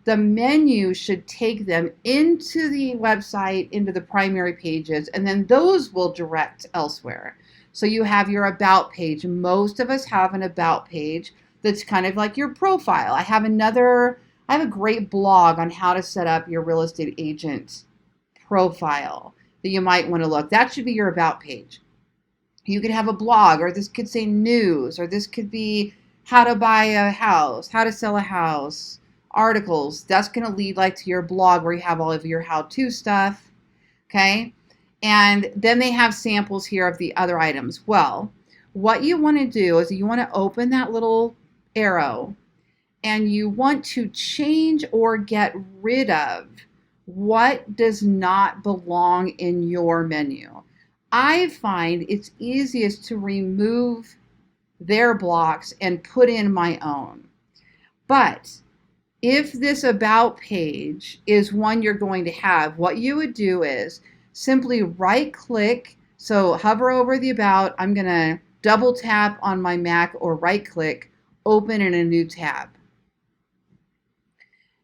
The menu should take them into the website, into the primary pages, and then those will direct elsewhere. So you have your about page. Most of us have an about page that's kind of like your profile. I have a great blog on how to set up your real estate agent profile that you might want to look. That should be your about page. You could have a blog, or this could say news, or this could be how to buy a house, how to sell a house, articles. That's going to lead like to your blog where you have all of your how-to stuff. Okay. And then they have samples here of the other items. Well, what you want to do is you want to open that little arrow and you want to change or get rid of what does not belong in your menu. I find it's easiest to remove their blocks and put in my own. But if this about page is one you're going to have, what you would do is simply right click. So hover over the about. I'm going to double tap on my Mac or right click, open in a new tab.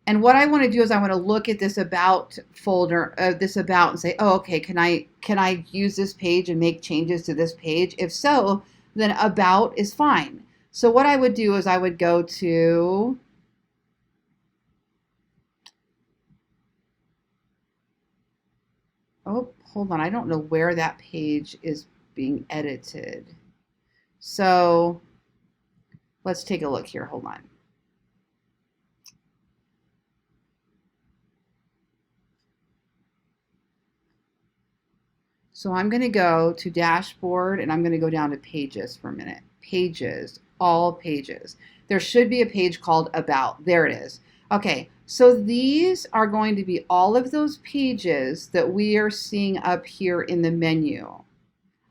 And what I want to do is I want to look at this about folder, this about, and say, oh, okay, can I use this page and make changes to this page? If so, then about is fine. So what I would do is I would go to oh, hold on. I don't know where that page is being edited. So let's take a look here. Hold on. So I'm going to go to dashboard and I'm going to go down to pages for a minute. Pages, all pages. There should be a page called about. There it is. Okay, so these are going to be all of those pages that we are seeing up here in the menu,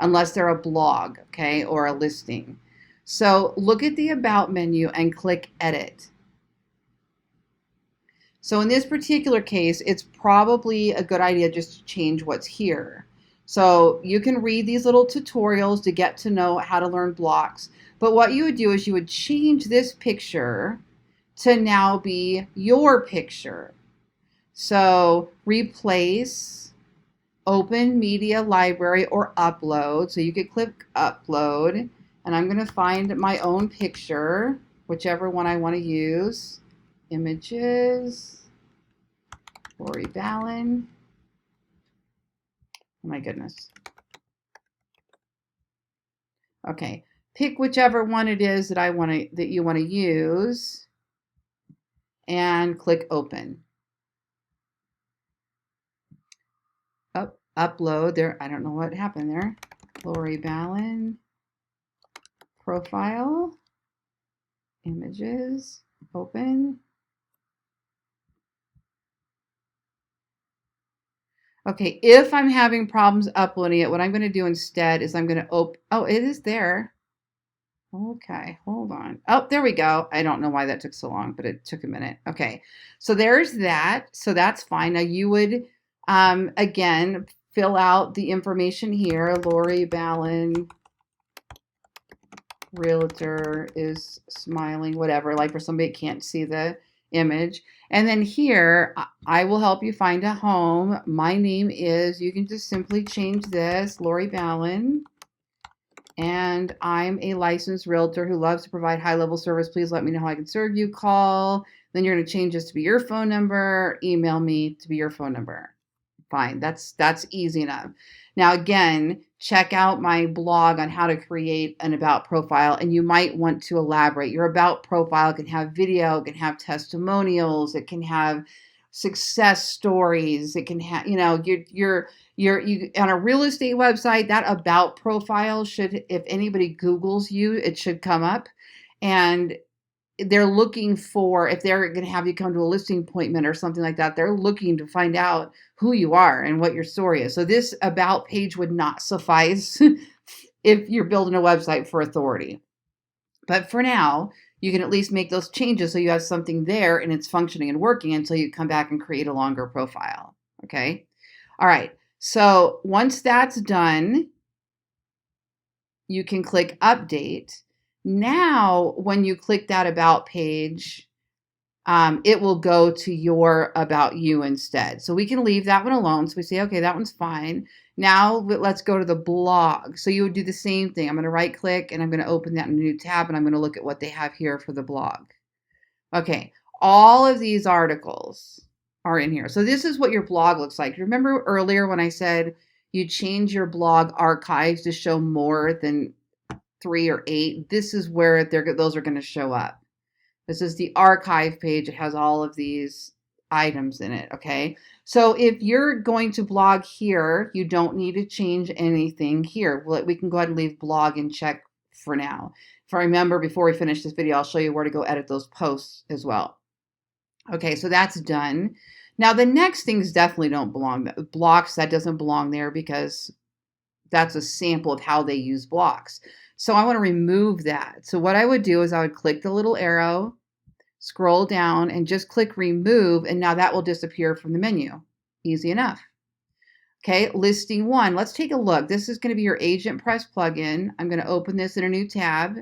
unless they're a blog, okay, or a listing. So look at the about menu and click edit. So in this particular case, it's probably a good idea just to change what's here. So you can read these little tutorials to get to know how to learn blocks. But what you would do is you would change this picture to now be your picture. So replace, open media library, or upload. So you could click upload. And I'm going to find my own picture, whichever one I want to use. Images, Lori Ballen. Oh my goodness. Okay, pick whichever one it is that you want to use, and click open. Oh, upload there. I don't know what happened there. Lori Ballen profile, images, open. Okay, if I'm having problems uploading it, what I'm going to do instead is I'm going to open. Oh, it is there. Okay, hold on. Oh, there we go. I don't know why that took so long, but it took a minute. Okay, so there's that. So that's fine. Now you would, again, fill out the information here. Lori Ballen, realtor, is smiling, whatever, like for somebody that can't see the image. And then here, I will help you find a home. My name is, you can just simply change this, Lori Ballen. And I'm a licensed realtor who loves to provide high-level service. Please let me know how I can serve you. Call. Then you're going to change this to be your phone number. Email me to be your phone number. Fine. That's easy enough. Now, again, check out my blog on how to create an about profile, and you might want to elaborate. Your about profile can have video, it can have testimonials, it can have success stories, it can have, you on a real estate website, that about profile should, if anybody Googles you, it should come up. And they're looking for, if they're going to have you come to a listing appointment or something like that, they're looking to find out who you are and what your story is. So this about page would not suffice if you're building a website for authority. But for now, you can at least make those changes so you have something there and it's functioning and working until you come back and create a longer profile. Okay. All right. So once that's done, you can click update. Now, when you click that about page, it will go to your about you instead. So we can leave that one alone. So we say, okay, that one's fine. Now let's go to the blog. So you would do the same thing. I'm going to right click and I'm going to open that in a new tab and I'm going to look at what they have here for the blog. Okay, all of these articles are in here. So this is what your blog looks like. Remember earlier when I said you change your blog archives to show more than 3 or 8? This is where those are going to show up. This is the archive page. It has all of these items in it, okay? So if you're going to blog here, you don't need to change anything here. We can go ahead and leave blog in check for now. If I remember, before we finish this video, I'll show you where to go edit those posts as well. Okay, so that's done. Now the next things definitely don't belong. Blocks, that doesn't belong there because that's a sample of how they use blocks. So I want to remove that. So what I would do is I would click the little arrow, scroll down, and just click remove, and now that will disappear from the menu. Easy enough. Okay, listing 1. Let's take a look. This is going to be your Agent Press plugin. I'm going to open this in a new tab.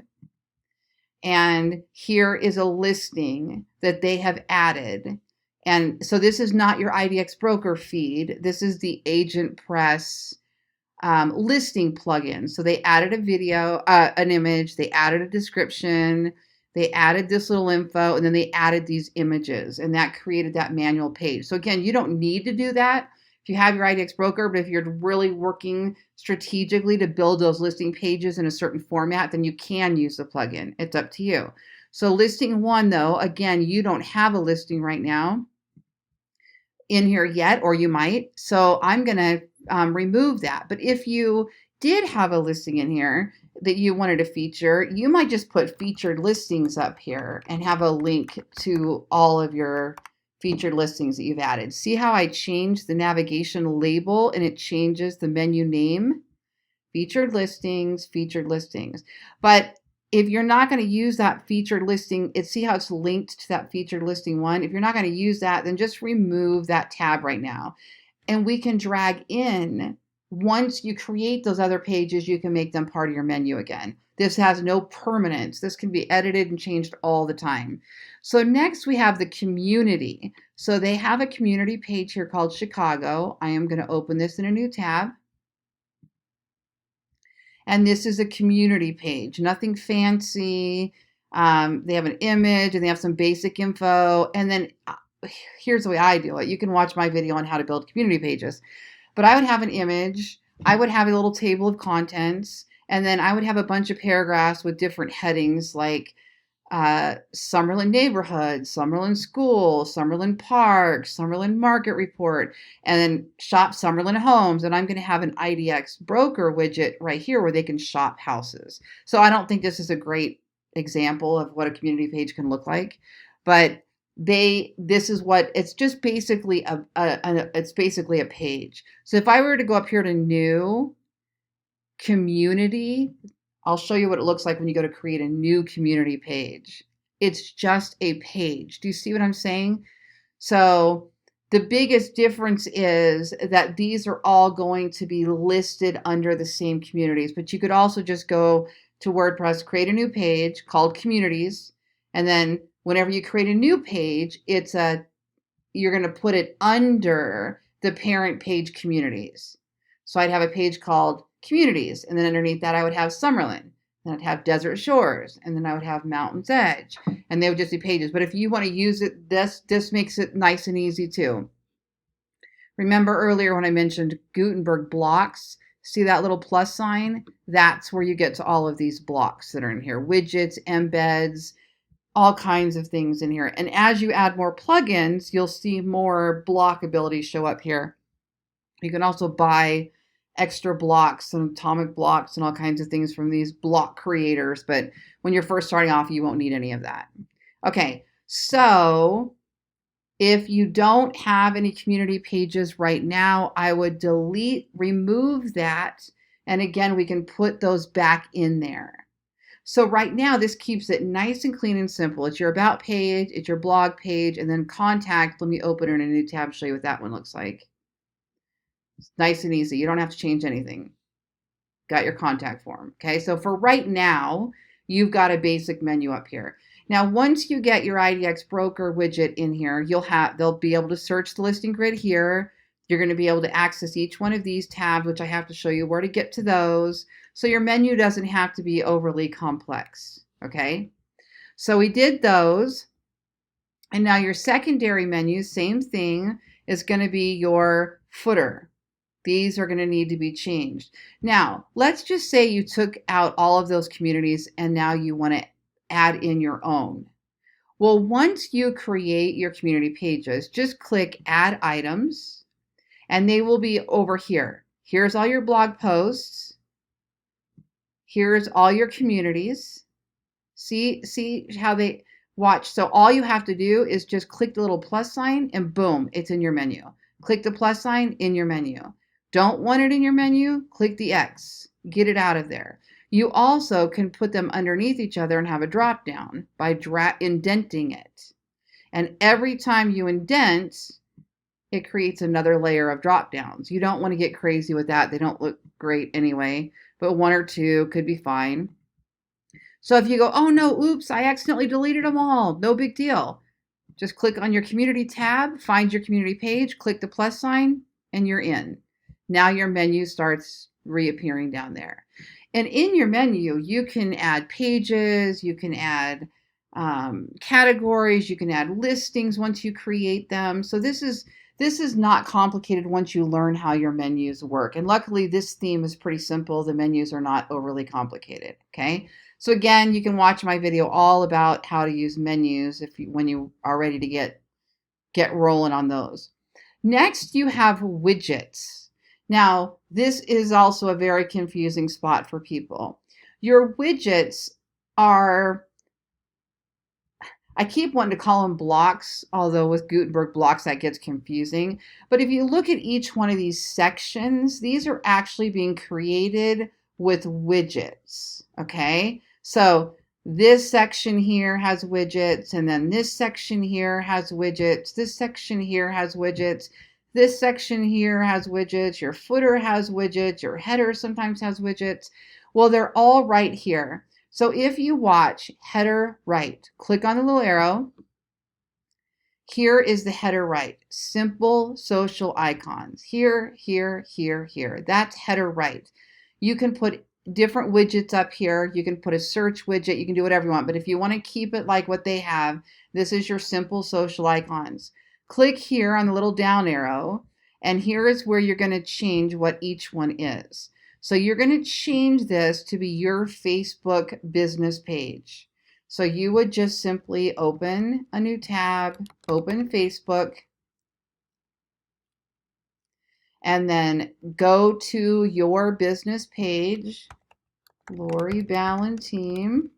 And here is a listing that they have added. And so this is not your IDX broker feed. This is the Agent Press listing plugin. So they added a video, an image, they added a description, they added this little info, and then they added these images, and that created that manual page. So again, you don't need to do that if you have your IDX broker, but if you're really working strategically to build those listing pages in a certain format, then you can use the plugin. It's up to you. So listing 1, though, again, you don't have a listing right now in here yet, or you might. So I'm going to remove that. But if you did have a listing in here that you wanted to feature, you might just put featured listings up here and have a link to all of your featured listings that you've added. See how I changed the navigation label and it changes the menu name? Featured listings, featured listings. But if you're not going to use that featured listing, see how it's linked to that featured listing 1? If you're not going to use that, then just remove that tab right now. And we can drag in, once you create those other pages, you can make them part of your menu again. This has no permanence. This can be edited and changed all the time. So next we have the community. So they have a community page here called Chicago. I am going to open this in a new tab. And this is a community page, nothing fancy. They have an image and they have some basic info. And then here's the way I do it. You can watch my video on how to build community pages. But I would have an image. I would have a little table of contents. And then I would have a bunch of paragraphs with different headings like Summerlin Neighborhood, Summerlin School, Summerlin Park, Summerlin Market Report, and then Shop Summerlin Homes. And I'm going to have an IDX broker widget right here where they can shop houses. So I don't think this is a great example of what a community page can look like, but this is what it's just basically it's basically a page. So if I were to go up here to new community, I'll show you what it looks like when you go to create a new community page. It's just a page. Do you see what I'm saying? So The biggest difference is that these are all going to be listed under the same communities, but you could also just go to WordPress, create a new page called communities, and then whenever you create a new page, you're going to put it under the parent page communities. So I'd have a page called communities, and then underneath that I would have Summerlin, then I'd have Desert Shores, and then I would have Mountain's Edge, and they would just be pages. But if you want to use it, this makes it nice and easy too. Remember earlier when I mentioned Gutenberg blocks, see that little plus sign? That's where you get to all of these blocks that are in here, widgets, embeds, all kinds of things in here. And as you add more plugins, you'll see more block abilities show up here. You can also buy extra blocks and atomic blocks and all kinds of things from these block creators. But when you're first starting off, you won't need any of that. Okay, so if you don't have any community pages right now, I would remove that. And again, we can put those back in there. So right now, this keeps it nice and clean and simple. It's your about page, it's your blog page, and then contact. Let me open it in a new tab, show you what that one looks like. It's nice and easy. You don't have to change anything. Got your contact form. Okay, so for right now, you've got a basic menu up here. Now, once you get your IDX broker widget in here, they'll be able to search the listing grid here. You're going to be able to access each one of these tabs, which I have to show you where to get to those. So your menu doesn't have to be overly complex, okay? So we did those. And now your secondary menu, same thing, is going to be your footer. These are going to need to be changed. Now, let's just say you took out all of those communities and now you want to add in your own. Well, once you create your community pages, just click Add Items, and they will be over here. Here's all your blog posts. Here's all your communities. See how they watch. So all you have to do is just click the little plus sign and boom, it's in your menu. Click the plus sign in your menu. Don't want it in your menu? Click the X. Get it out of there. You also can put them underneath each other and have a drop down by indenting it. And every time you indent, it creates another layer of drop downs. You don't want to get crazy with that. They don't look great anyway, but one or two could be fine. So if you go, oh no, oops, I accidentally deleted them all. No big deal. Just click on your community tab, find your community page, click the plus sign, and you're in. Now your menu starts reappearing down there. And in your menu, you can add pages, you can add categories, you can add listings once you create them. So this is not complicated once you learn how your menus work. And luckily, this theme is pretty simple. The menus are not overly complicated, okay? So again, you can watch my video all about how to use menus when you are ready to get rolling on those. Next, you have widgets. Now, this is also a very confusing spot for people. Your widgets are, I keep wanting to call them blocks, although with Gutenberg blocks that gets confusing. But if you look at each one of these sections, these are actually being created with widgets, okay? So this section here has widgets, and then this section here has widgets, this section here has widgets, this section here has widgets, your footer has widgets, your header sometimes has widgets. Well, they're all right here. So if you watch header right, click on the little arrow. Here is the header right. Simple social icons. Here, here, here, here. That's header right. You can put different widgets up here. You can put a search widget. You can do whatever you want. But if you want to keep it like what they have, this is your simple social icons. Click here on the little down arrow, and here is where you're going to change what each one is. So you're going to change this to be your Facebook business page. So you would just simply open a new tab, open Facebook, and then go to your business page, Lori Ballen Team.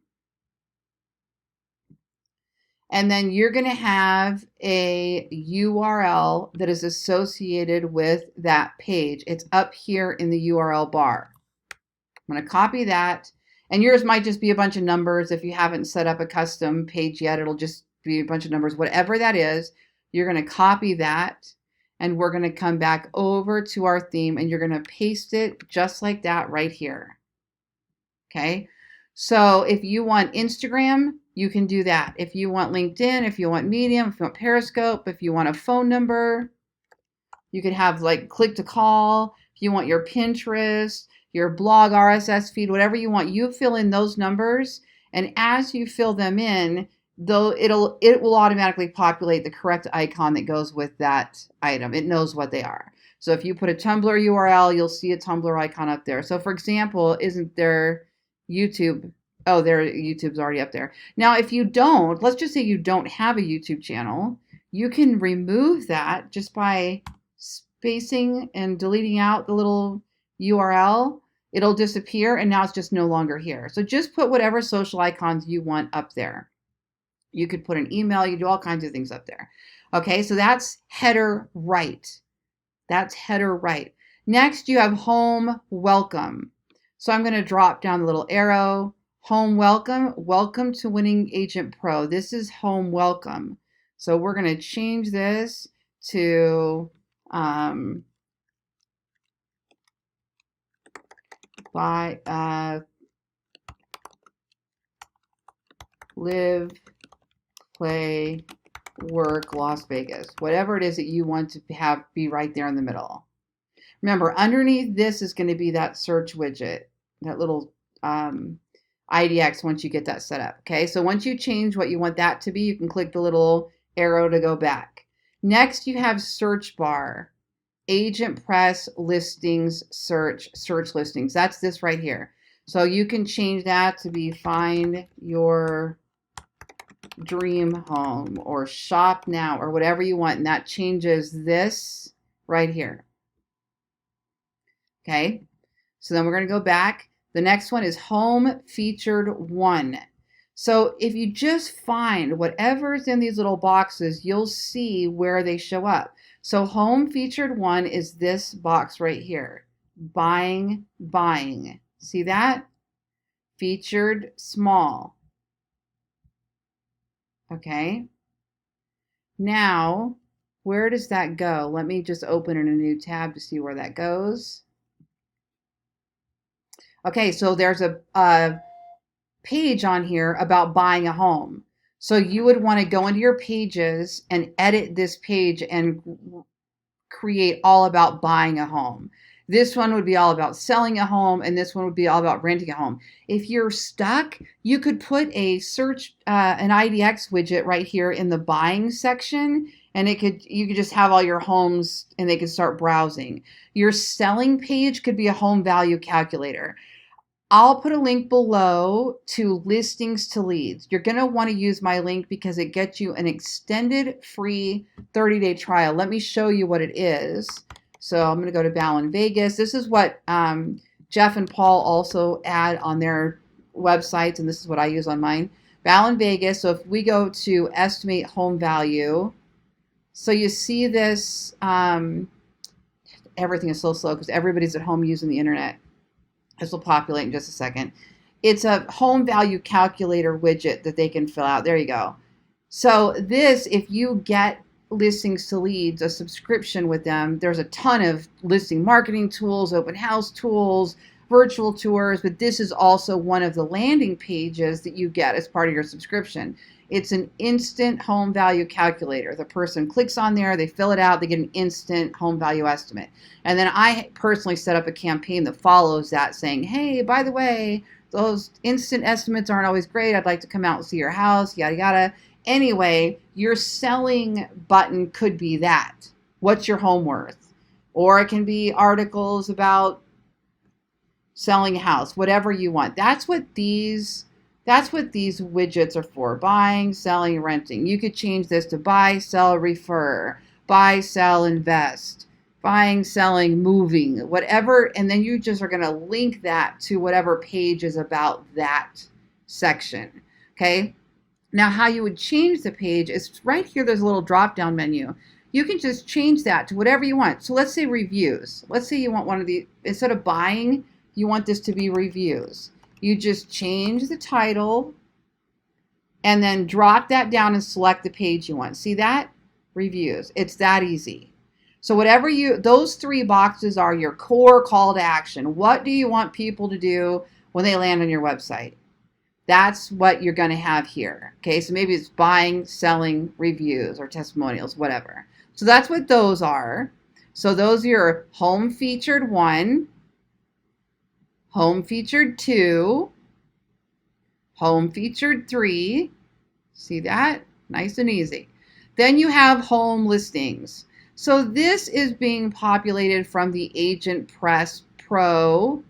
And then you're going to have a URL that is associated with that page. It's up here in the URL bar. I'm going to copy that. And yours might just be a bunch of numbers. If you haven't set up a custom page yet, it'll just be a bunch of numbers. Whatever that is, you're going to copy that. and we're going to come back over to our theme, and you're going to paste it just like that right here. Okay, so if you want Instagram, you can do that. If you want LinkedIn, if you want Medium, if you want Periscope, if you want a phone number, you could have like click to call. If you want your Pinterest, your blog RSS feed, whatever you want, you fill in those numbers, and as you fill them in, though it will automatically populate the correct icon that goes with that item. It knows what they are. So if you put a Tumblr URL, you'll see a Tumblr icon up there. So for example, isn't there YouTube? Oh, YouTube's already up there. Now, if you don't, let's just say you don't have a YouTube channel, you can remove that just by spacing and deleting out the little URL. It'll disappear, and now it's just no longer here. So just put whatever social icons you want up there. You could put an email, you do all kinds of things up there. Okay, so that's header right. That's header right. Next, you have home welcome. So I'm going to drop down the little arrow. Home welcome. Welcome to Winning Agent Pro. This is home welcome. So we're going to change this to live, play, work, Las Vegas. Whatever it is that you want to have be right there in the middle. Remember, underneath this is going to be that search widget, that little IDX once you get that set up. Okay, so once you change what you want that to be, you can click the little arrow to go back. Next, you have search bar, agent press, listings, search listings. That's this right here. So you can change that to be find your dream home or shop now or whatever you want, and that changes this right here. Okay, so then we're going to go back. The next one is home featured one. So if you just find whatever's in these little boxes, you'll see where they show up. So home featured one is this box right here. Buying. See that? Featured small. Okay. Now, where does that go? Let me just open in a new tab to see where that goes. Okay, so there's a page on here about buying a home. So you would want to go into your pages and edit this page and create all about buying a home. This one would be all about selling a home, and this one would be all about renting a home. If you're stuck, you could put a search, an IDX widget right here in the buying section, and you could just have all your homes and they could start browsing. Your selling page could be a home value calculator. I'll put a link below to listings to leads. You're going to want to use my link because it gets you an extended free 30-day trial. Let me show you what it is. So I'm going to go to Ballen Vegas. This is what Jeff and Paul also add on their websites, and this is what I use on mine. Ballen Vegas. So if we go to estimate home value, so you see this, everything is so slow because everybody's at home using the internet. This will populate in just a second. It's a home value calculator widget that they can fill out. There you go. So this, if you get listings to leads, a subscription with them, there's a ton of listing marketing tools, open house tools, virtual tours, but this is also one of the landing pages that you get as part of your subscription. It's an instant home value calculator. The person clicks on there, they fill it out, they get an instant home value estimate. And then I personally set up a campaign that follows that saying, hey, by the way, those instant estimates aren't always great. I'd like to come out and see your house, yada, yada. Anyway, your selling button could be that. What's your home worth? Or it can be articles about selling a house, whatever you want. That's what these widgets are for. Buying, selling, renting. You could change this to buy, sell, refer, buy, sell, invest, buying, selling, moving, whatever. And then you just are going to link that to whatever page is about that section. Okay. Now, how you would change the page is right here. There's a little drop-down menu. You can just change that to whatever you want. So let's say reviews. Let's say you want one of the, instead of buying, you want this to be reviews. You just change the title and then drop that down and select the page you want. See that? Reviews. It's that easy. So whatever those 3 boxes are your core call to action. What do you want people to do when they land on your website? That's what you're going to have here. Okay, so maybe it's buying, selling, reviews, or testimonials, whatever. So that's what those are. So those are your home featured 1, home featured 2, home featured 3. See that? Nice and easy. Then you have home listings. So this is being populated from the Agent Press Pro,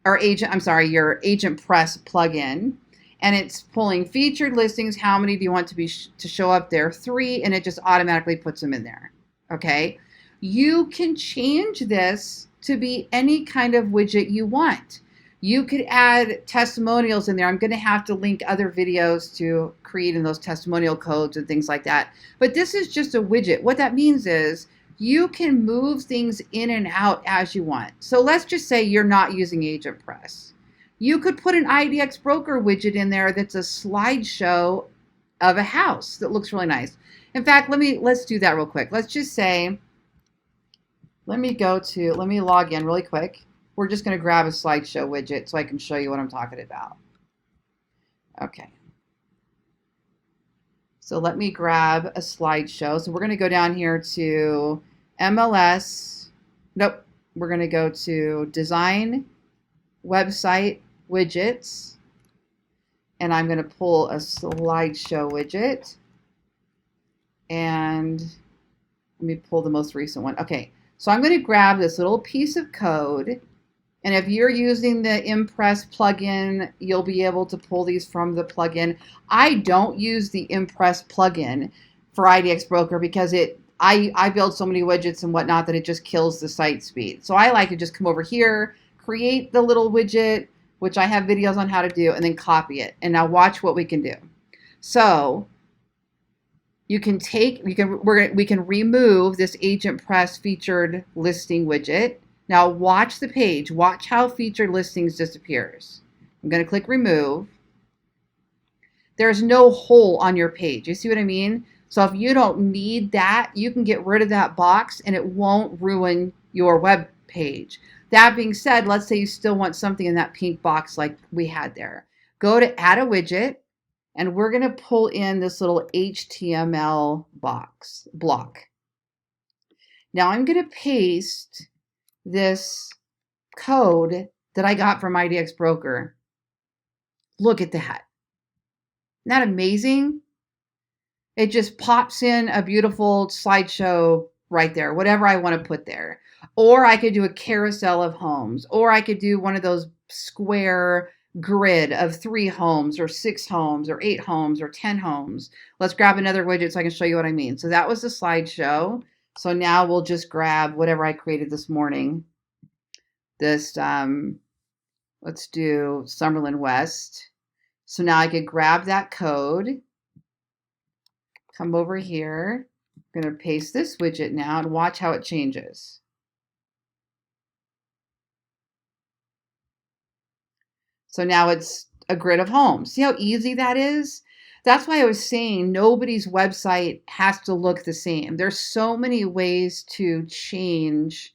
or your Agent Press plugin. And it's pulling featured listings. How many do you want to show up there? 3, and it just automatically puts them in there. Okay. You can change this to be any kind of widget you want. You could add testimonials in there. I'm going to have to link other videos to creating those testimonial codes and things like that. But this is just a widget. What that means is you can move things in and out as you want. So let's just say you're not using Agent Press. You could put an IDX broker widget in there that's a slideshow of a house that looks really nice. In fact, let's do that real quick. Let's just say, let me log in really quick. We're just going to grab a slideshow widget so I can show you what I'm talking about. Okay. So let me grab a slideshow. So we're going to go down here to MLS. Nope. We're going to go to Design, Website, Widgets. And I'm going to pull a slideshow widget. And let me pull the most recent one. Okay. So I'm going to grab this little piece of code. And if you're using the Impress plugin, you'll be able to pull these from the plugin. I don't use the Impress plugin for IDX Broker because I build so many widgets and whatnot that it just kills the site speed. So I like to just come over here, create the little widget, which I have videos on how to do, and then copy it. And now watch what we can do. So we can remove this Agent Press featured listing widget. Now watch the page. Watch how featured listings disappears. I'm going to click remove. There's no hole on your page. You see what I mean? So if you don't need that, you can get rid of that box and it won't ruin your web page. That being said, let's say you still want something in that pink box like we had there. Go to add a widget and we're going to pull in this little HTML block. Now I'm going to paste this code that I got from IDX Broker. Look at that. Isn't that amazing? It just pops in a beautiful slideshow right there, whatever I want to put there. Or I could do a carousel of homes, or I could do one of those square grid of 3 homes or 6 homes or 8 homes or 10 homes. Let's grab another widget so I can show you what I mean. So that was the slideshow. So now we'll just grab whatever I created this morning. This, let's do Summerlin West. So now I could grab that code, come over here. I'm going to paste this widget now and watch how it changes. So now it's a grid of homes. See how easy that is? That's why I was saying nobody's website has to look the same. There's so many ways to change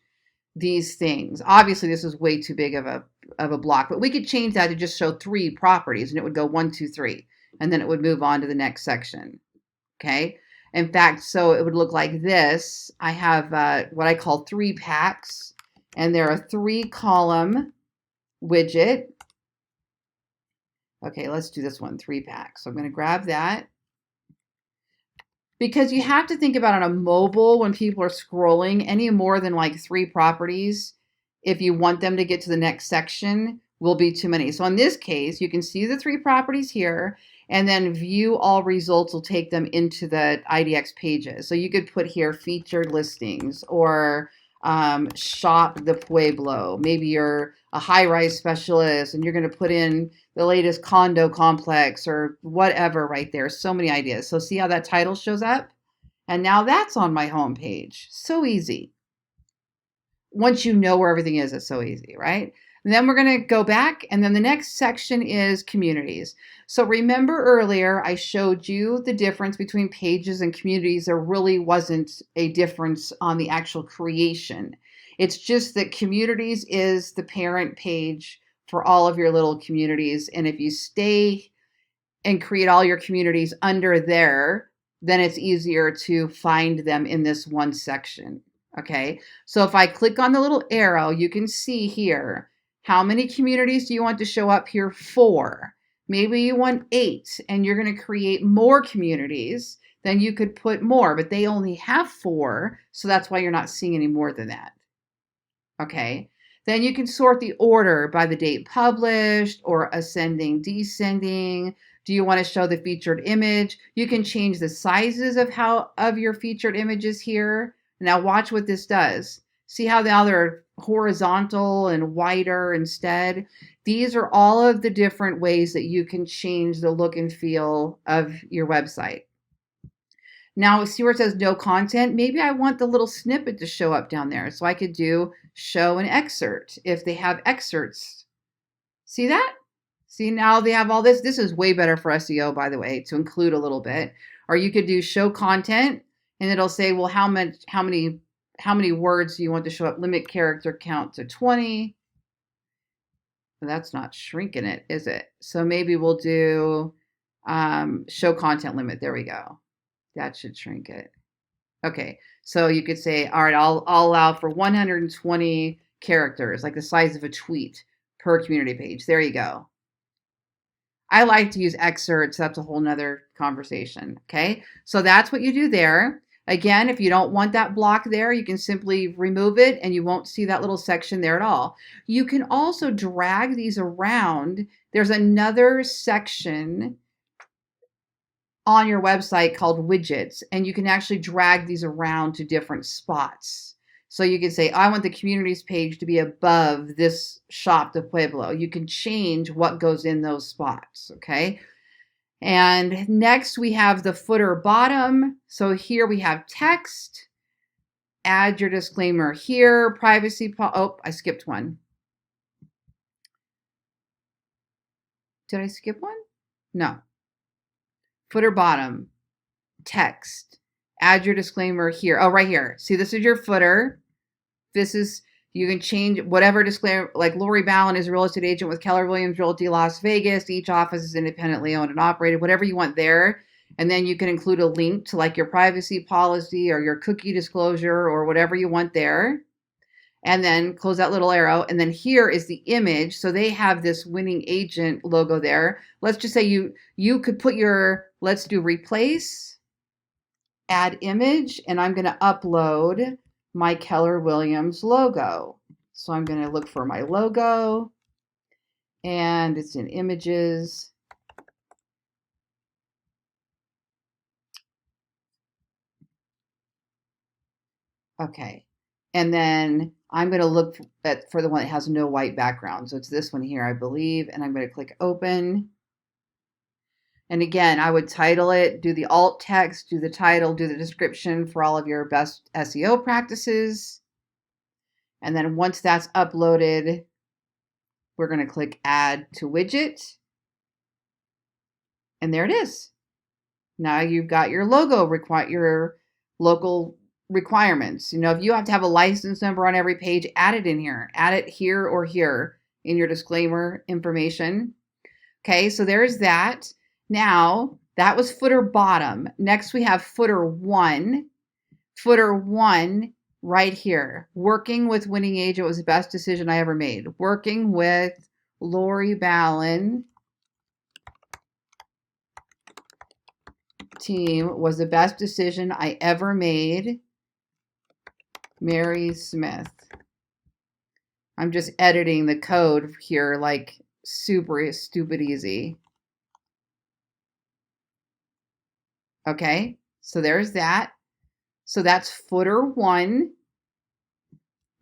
these things. Obviously, this is way too big of a block, but we could change that to just show 3 properties and it would go 1, 2, 3, and then it would move on to the next section. Okay. In fact, so it would look like this. I have what I call 3 packs, and they're a 3-column widget. Okay, let's do this one, 3 packs. So I'm going to grab that. Because you have to think about on a mobile when people are scrolling, any more than like 3 properties, if you want them to get to the next section, will be too many. So in this case, you can see the 3 properties here, and then view all results will take them into the IDX pages. So you could put here featured listings or shop the Pueblo. Maybe you're a high-rise specialist and you're going to put in the latest condo complex or whatever right there. So many ideas. So see how that title shows up? And now that's on my home page. So easy. Once you know where everything is, it's so easy, right? And then we're going to go back, and then the next section is communities. So remember earlier I showed you the difference between pages and communities. There really wasn't a difference on the actual creation. It's just that communities is the parent page for all of your little communities. And if you stay and create all your communities under there, then it's easier to find them in this one section. Okay, so if I click on the little arrow, you can see here, how many communities do you want to show up here? 4. Maybe you want 8, and you're going to create more communities. Then you could put more, but they only have 4, so that's why you're not seeing any more than that. Okay, then you can sort the order by the date published or ascending, descending. Do you want to show the featured image? You can change the sizes of your featured images here. Now watch what this does. See how now they're horizontal and wider instead? These are all of the different ways that you can change the look and feel of your website. Now see where it says no content? Maybe I want the little snippet to show up down there. So I could do show an excerpt if they have excerpts. See that? See, now they have all this. This is way better for SEO, by the way, to include a little bit. Or you could do show content, and it'll say, well, how many words do you want to show up? Limit character count to 20. But that's not shrinking it, is it? So maybe we'll do show content limit. There we go. That should shrink it. Okay, so you could say, all right, I'll allow for 120 characters, like the size of a tweet per community page. There you go. I like to use excerpts. That's a whole nother conversation. Okay, so that's what you do there. Again, if you don't want that block there, you can simply remove it and you won't see that little section there at all. You can also drag these around. There's another section on your website called widgets, and you can actually drag these around to different spots. So you can say, I want the communities page to be above this shop de Pueblo. You can change what goes in those spots, okay? And next we have the footer bottom. So here we have text. Add your disclaimer here. Privacy, oh, I skipped one. Did I skip one? No. Footer bottom, text. Add your disclaimer here. Oh, right here. See, this is your footer. This is, you can change whatever disclaimer, like Lori Ballen is a real estate agent with Keller Williams Realty Las Vegas. Each office is independently owned and operated, whatever you want there. And then you can include a link to like your privacy policy or your cookie disclosure or whatever you want there. And then close that little arrow. And then here is the image. So they have this winning agent logo there. Let's just say you could put your, let's do replace, add image, and I'm going to upload my Keller Williams logo. So I'm going to look for my logo, and it's in images. Okay. And then I'm going to look for the one that has no white background. So it's this one here, I believe. And I'm going to click open. And again, I would title it, do the alt text, do the title, do the description for all of your best SEO practices. And then once that's uploaded, we're going to click add to widget. And there it is. Now you've got your logo, your local requirements. You know, if you have to have a license number on every page, add it in here. Add it here or here in your disclaimer information. Okay, so there's that. Now, that was footer bottom. Next, we have footer 1. Footer 1 right here. Working with winning agent was the best decision I ever made. Working with Lori Ballen team was the best decision I ever made. Mary Smith. I'm just editing the code here like super stupid easy. Okay, so there's that. So that's footer 1.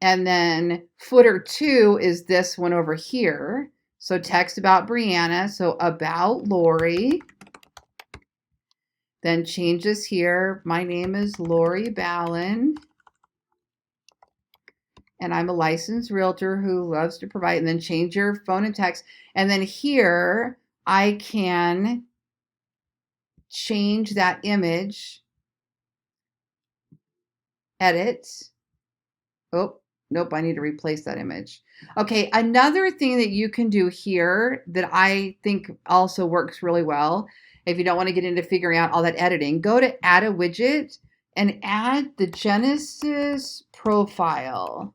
And then footer 2 is this one over here. So text about Brianna. So about Lori. Then change this here. My name is Lori Ballen. and I'm a licensed realtor who loves to provide, and then change your phone and text. And then here I can change that image, edit. Oh, nope, I need to replace that image. Okay, another thing that you can do here that I think also works really well, if you don't want to get into figuring out all that editing, go to add a widget and add the Genesis profile.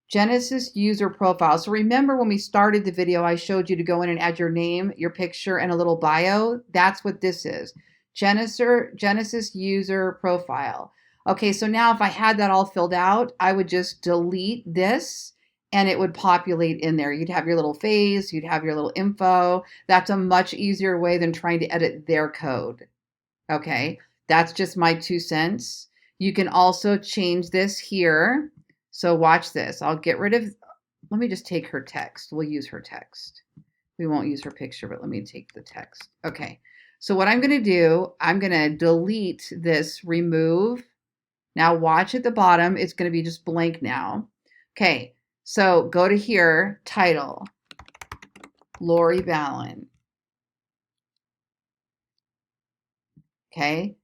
Genesis user profile. So remember when we started the video, I showed you to go in and add your name, your picture, and a little bio. That's what this is. Genesis user profile. Okay, so now if I had that all filled out, I would just delete this and it would populate in there. You'd have your little face, you'd have your little info. That's a much easier way than trying to edit their code. Okay, that's just my 2 cents. You can also change this here. So watch this. I'll get rid of, let me just take her text. We'll use her text. We won't use her picture, but let me take the text. Okay, so what I'm going to do, I'm going to delete this remove. Now watch at the bottom, it's going to be just blank now. Okay, so go to here, title, Lori Ballen. Okay,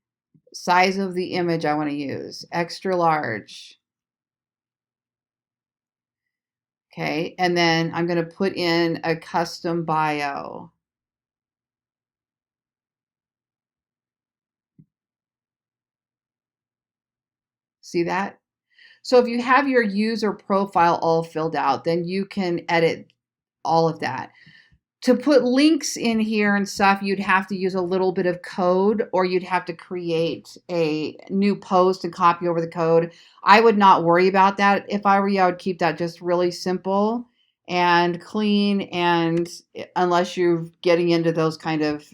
size of the image I want to use, extra large. Okay, and then I'm going to put in a custom bio. See that? So if you have your user profile all filled out, then you can edit all of that. To put links in here and stuff, you'd have to use a little bit of code, or you'd have to create a new post and copy over the code. I would not worry about that. If I were you, I would keep that just really simple and clean, and unless you're getting into those kind of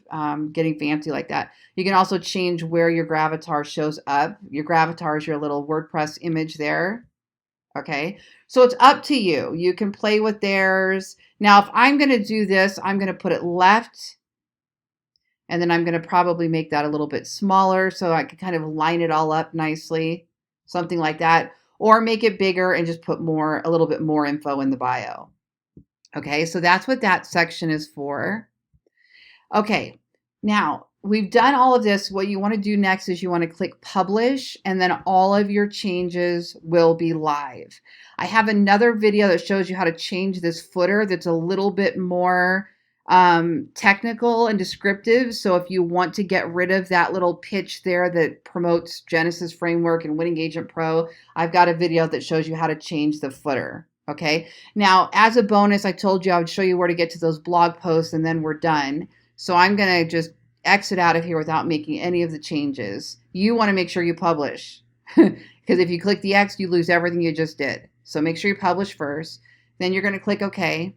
getting fancy like that. You can also change where your gravatar shows up. Your gravatar is your little WordPress image there. Okay, so it's up to you. You can play with theirs. Now, if I'm going to do this, I'm going to put it left, and then I'm going to probably make that a little bit smaller so I can kind of line it all up nicely, something like that, or make it bigger and just put a little bit more info in the bio. Okay, so that's what that section is for. Okay, now we've done all of this. What you want to do next is you want to click publish, and then all of your changes will be live. I have another video that shows you how to change this footer that's a little bit more technical and descriptive. So if you want to get rid of that little pitch there that promotes Genesis Framework and Winning Agent Pro, I've got a video that shows you how to change the footer. Okay, now as a bonus, I told you I would show you where to get to those blog posts, and then we're done. So I'm going to just exit out of here without making any of the changes. You want to make sure you publish, because if you click the X, you lose everything you just did. So make sure you publish first. Then you're going to click OK.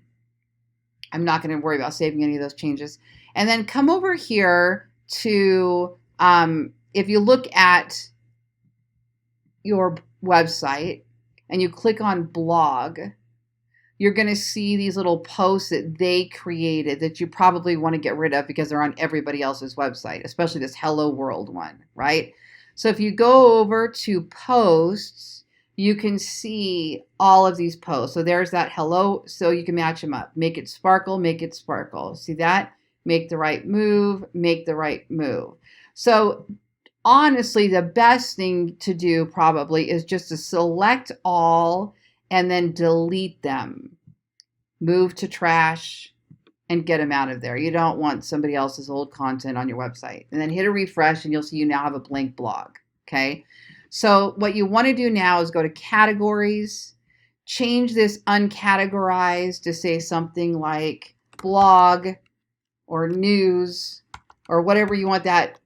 I'm not going to worry about saving any of those changes. And then come over here to, if you look at your website and you click on blog, you're going to see these little posts that they created that you probably want to get rid of because they're on everybody else's website, especially this Hello World one, right? So if you go over to posts, you can see all of these posts. So there's that hello, so you can match them up. Make it sparkle, make it sparkle. See that? Make the right move, make the right move. So honestly, the best thing to do probably is just to select all and then delete them. Move to trash and get them out of there. You don't want somebody else's old content on your website. And then hit a refresh and you'll see you now have a blank blog. Okay. So what you want to do now is go to categories, change this uncategorized to say something like blog or news or whatever you want that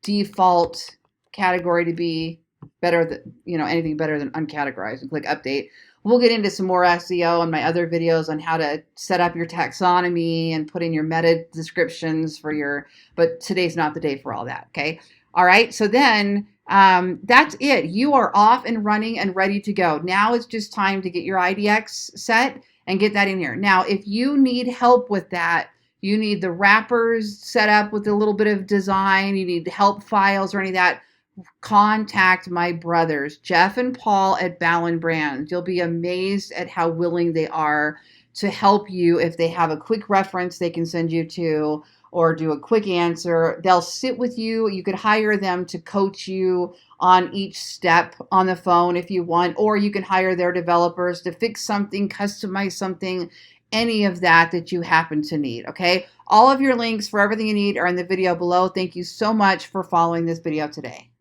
default category to be. Better than, anything better than uncategorized, and click update. We'll get into some more SEO on my other videos on how to set up your taxonomy and put in your meta descriptions but today's not the day for all that. Okay. All right. So then that's it. You are off and running and ready to go. Now it's just time to get your IDX set and get that in here. Now, if you need help with that, you need the wrappers set up with a little bit of design, you need help files or any of that, contact my brothers, Jeff and Paul at Ballen Brands. You'll be amazed at how willing they are to help you. If they have a quick reference they can send you to, or do a quick answer, they'll sit with you. You could hire them to coach you on each step on the phone if you want, or you can hire their developers to fix something, customize something, any of that you happen to need. Okay, all of your links for everything you need are in the video below. Thank you so much for following this video today.